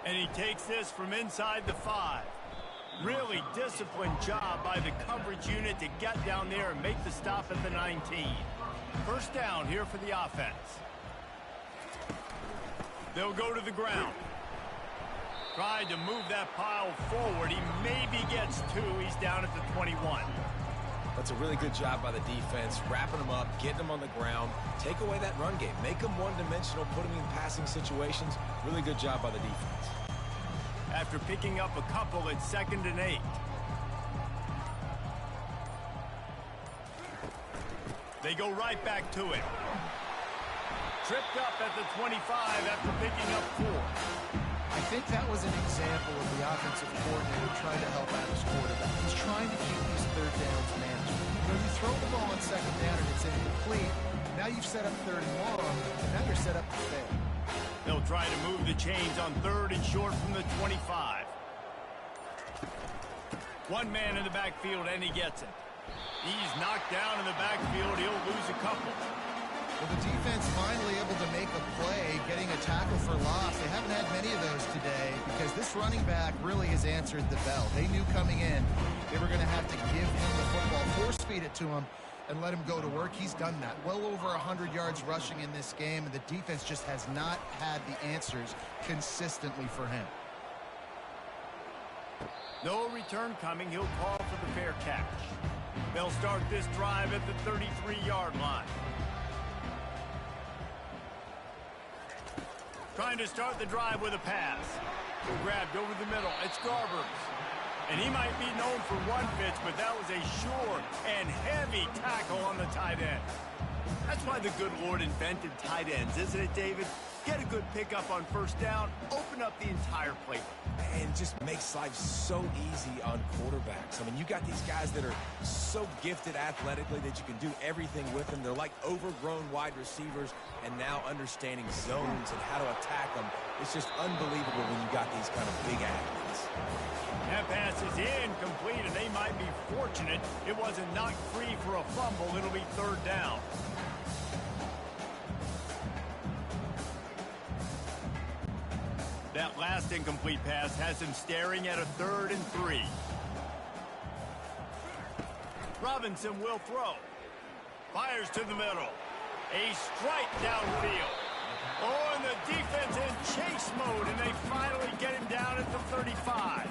A: And he takes this from inside the 5. Really disciplined job by the coverage unit to get down there and make the stop at the 19. First down here for the offense. They'll go to the ground. Tried to move that pile forward. He maybe gets 2. He's down at the 21.
C: That's a really good job by the defense, wrapping them up, getting them on the ground, take away that run game, make them one-dimensional, put them in passing situations. Really good job by the defense.
A: After picking up a couple, it's 2nd and 8. They go right back to it. Tripped up at the 25 after picking up 4.
B: I think that was an example of the offensive coordinator trying to help out his quarterback. He's trying to keep these third downs manageable. When you throw the ball on 2nd down and it's incomplete, now you've set up 3rd and long, and now you're set up to fail.
A: They'll try to move the chains on 3rd and short from the 25. One man in the backfield, and he gets it. He's knocked down in the backfield. He'll lose a couple.
B: Well, the defense finally able to make a play, getting a tackle for loss. They haven't had many of those today because this running back really has answered the bell. They knew coming in they were going to have to give him the football, force feed it to him, and let him go to work. He's done that. Well over 100 yards rushing in this game, and the defense just has not had the answers consistently for him.
A: No return coming. He'll call for the fair catch. They'll start this drive at the 33-yard line. Trying to start the drive with a pass. Grabbed over the middle. It's Garbers. And he might be known for one pitch, but that was a sure and heavy tackle on the tight end. That's why the good Lord invented tight ends, isn't it, David? Get a good pickup on first down, open up the entire playbook.
C: And just makes life so easy on quarterbacks. I mean, you got these guys that are so gifted athletically that you can do everything with them. They're like overgrown wide receivers, and now understanding zones and how to attack them. It's just unbelievable when you got these kind of big athletes.
A: That pass is incomplete, and they might be fortunate it wasn't knocked free for a fumble. It'll be 3rd down. That last incomplete pass has him staring at a 3rd and 3. Robinson will throw. Fires to the middle. A strike downfield. Oh, and the defense in chase mode, and they finally get him down at the 35.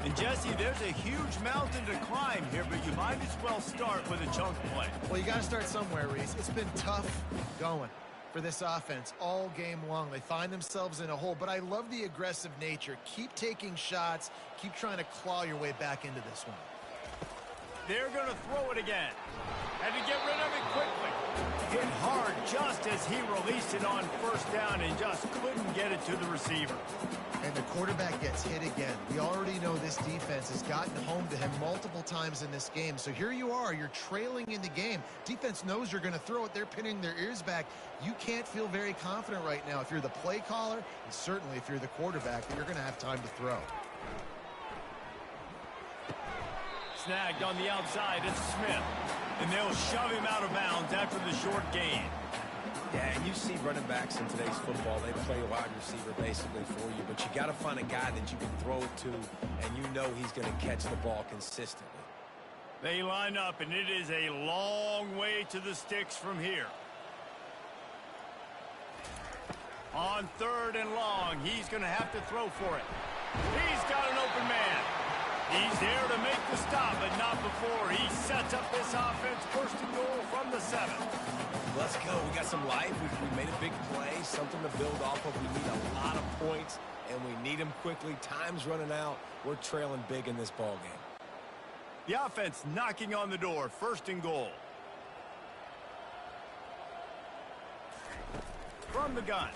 A: And, Jesse, there's a huge mountain to climb here, but you might as well start with a chunk play.
B: Well, you got to start somewhere, Reese. It's been tough going for this offense all game long. They find themselves in a hole, but I love the aggressive nature. Keep taking shots. Keep trying to claw your way back into this one.
A: They're going to throw it again. Had to get rid of it quickly. Hit hard just as he released it on first down and just couldn't get it to the receiver.
B: And the quarterback gets hit again. We already know this defense has gotten home to him multiple times in this game. So here you are, you're trailing in the game. Defense knows you're going to throw it. They're pinning their ears back. You can't feel very confident right now if you're the play caller, and certainly if you're the quarterback, that you're going to have time to throw.
A: Snagged on the outside, it's Smith. And they'll shove him out of bounds after the short gain.
C: Yeah, and you see running backs in today's football, they play a wide receiver basically for you, but you got to find a guy that you can throw it to, and you know he's going to catch the ball consistently.
A: They line up, and it is a long way to the sticks from here. On 3rd and long, he's going to have to throw for it. He's got an open man. He's there to make the stop, but not before he sets up this offense. 1st and goal from the 7.
C: Let's go. We got some life. We made a big play, something to build off of. We need a lot of points, and we need them quickly. Time's running out. We're trailing big in this ball game.
A: The offense knocking on the door. 1st and goal. From the gun.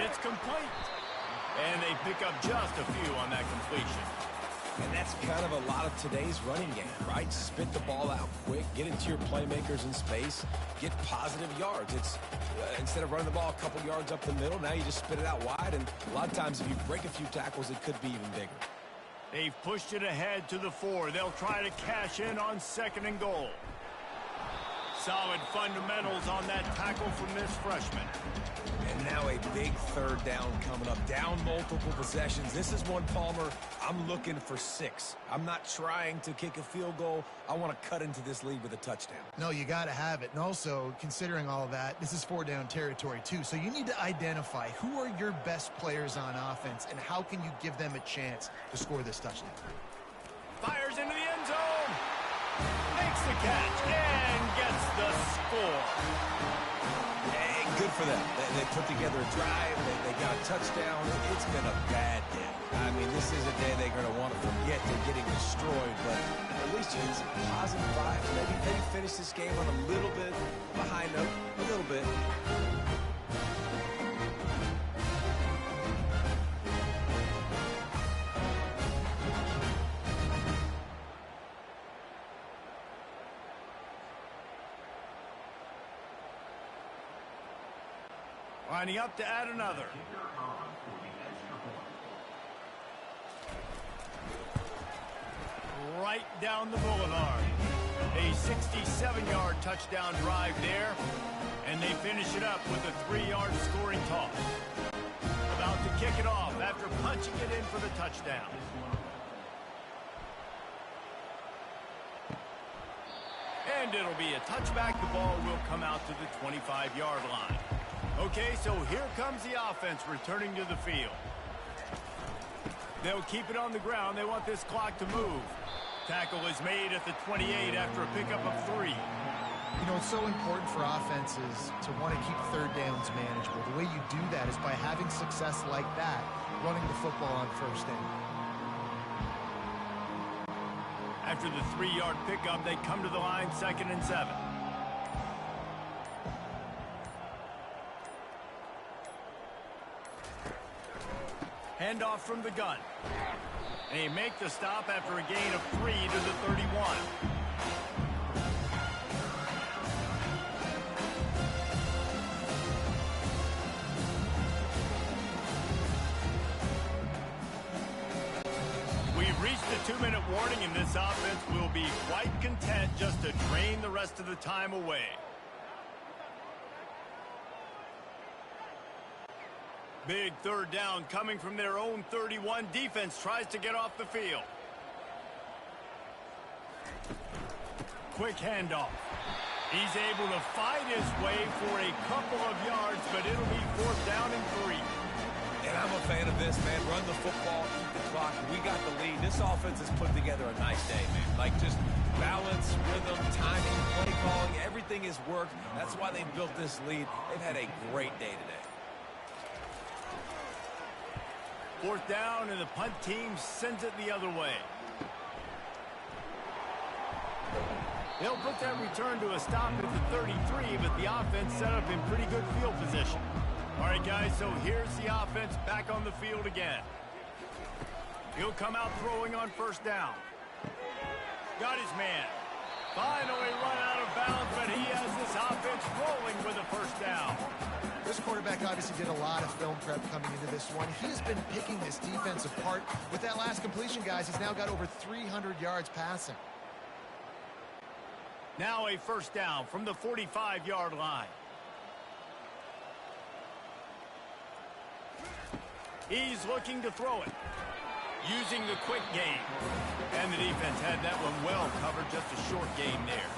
A: It's complete. And they pick up just a few on that completion.
C: And that's kind of a lot of today's running game, right? Spit the ball out quick, get it to your playmakers in space, get positive yards. It's instead of running the ball a couple yards up the middle, now you just spit it out wide. And a lot of times if you break a few tackles, it could be even bigger.
A: They've pushed it ahead to the 4. They'll try to cash in on 2nd and goal. Solid fundamentals on that tackle from this freshman.
C: And now a big 3rd down coming up. Down multiple possessions. This is one, Palmer, I'm looking for 6. I'm not trying to kick a field goal. I want to cut into this lead with a touchdown.
B: No, you got to have it. And also, considering all of that, this is 4-down territory too. So you need to identify who are your best players on offense and how can you give them a chance to score this touchdown.
A: Fires into the end zone. Makes the catch and gets the score.
C: Hey, good for them. They put together a drive. They got a touchdown. It's been a bad day. I mean, this is a day they're going to want to forget. They're getting destroyed, but at least you get some positive vibes. Maybe they finish this game on a little bit behind them, a little bit.
A: Lining up to add another. Right down the boulevard. A 67-yard touchdown drive there. And they finish it up with a 3-yard scoring toss. About to kick it off after punching it in for the touchdown. And it'll be a touchback. The ball will come out to the 25-yard line. Okay, so here comes the offense returning to the field. They'll keep it on the ground. They want this clock to move. Tackle is made at the 28 after a pickup of 3.
B: You know, it's so important for offenses to want to keep 3rd downs manageable. The way you do that is by having success like that, running the football on 1st down.
A: After the 3-yard pickup, they come to the line 2nd and 7. Handoff from the gun. And they make the stop after a gain of 3 to the 31. We've reached the 2-minute warning, and this offense will be quite content just to drain the rest of the time away. Big 3rd down coming from their own 31. Defense tries to get off the field. Quick handoff. He's able to fight his way for a couple of yards, but it'll be 4th down and 3.
C: And I'm a fan of this, man. Run the football, keep the clock. We got the lead. This offense has put together a nice day, man. Like just balance, rhythm, timing, play calling, everything has worked. That's why they built this lead. They've had a great day today.
A: 4th down, and the punt team sends it the other way. They'll put that return to a stop at the 33, but the offense set up in pretty good field position. All right, guys, so here's the offense back on the field again. He'll come out throwing on first down. Got his man. Finally run out of bounds, but he has this offense rolling with a first down.
B: This quarterback obviously did a lot of film prep coming into this one. He's been picking this defense apart. With that last completion, guys, he's now got over 300 yards passing.
A: Now a first down from the 45-yard line. He's looking to throw it, using the quick game. And the defense had that one well covered, just a short game there.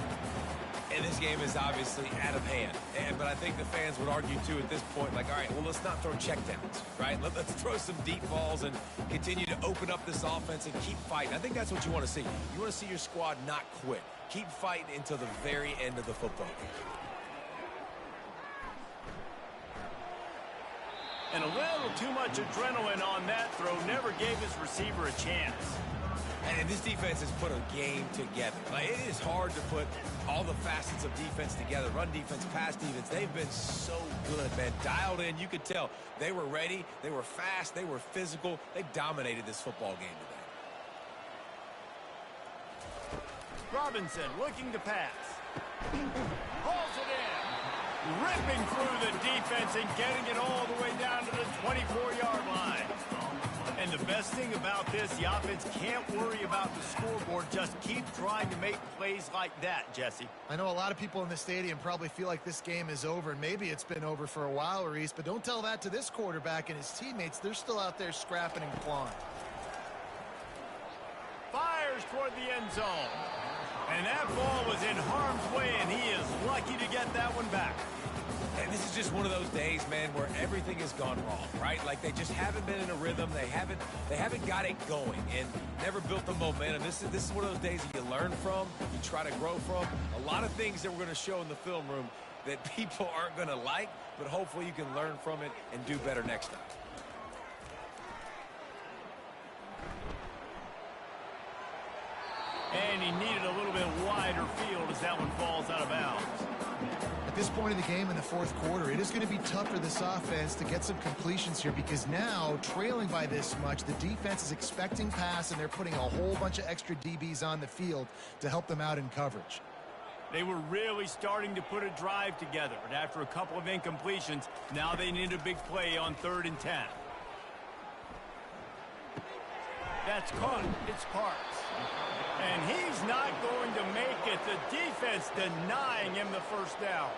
C: And this game is obviously out of hand. But I think the fans would argue, too, at this point, like, all right, well, let's not throw checkdowns, right? Let's throw some deep balls and continue to open up this offense and keep fighting. I think that's what you want to see. You want to see your squad not quit. Keep fighting until the very end of the football game.
A: And a little too much adrenaline on that throw never gave his receiver a chance.
C: And this defense has put a game together. Like, it is hard to put all the facets of defense together. Run defense, pass defense. They've been so good, man. Dialed in. You could tell they were ready. They were fast. They were physical. They dominated this football game today.
A: Robinson looking to pass. Hauls it in. Ripping through the defense and getting it all the way down to the 24-yard line. And the best thing about this, the offense can't worry about the scoreboard. Just keep trying to make plays like that, Jesse.
B: I know a lot of people in the stadium probably feel like this game is over, and maybe it's been over for a while, Reese, but don't tell that to this quarterback and his teammates. They're still out there scrapping and clawing.
A: Fires toward the end zone. And that ball was in harm's way, and he is lucky to get that one back.
C: And this is just one of those days, man, where everything has gone wrong, right? Like, they just haven't been in a rhythm. They haven't got it going and never built the momentum. This is one of those days that you learn from, you try to grow from. A lot of things that we're going to show in the film room that people aren't going to like, but hopefully you can learn from it and do better next time.
A: And he needed a little bit wider field as that one falls out of bounds.
B: At this point in the game in the fourth quarter, it is going to be tough for this offense to get some completions here because now, trailing by this much, the defense is expecting pass, and they're putting a whole bunch of extra DBs on the field to help them out in coverage.
A: They were really starting to put a drive together, but after a couple of incompletions, now they need a big play on 3rd and 10. That's caught. It's Parks. And he's not going to make it. The defense denying him the first down.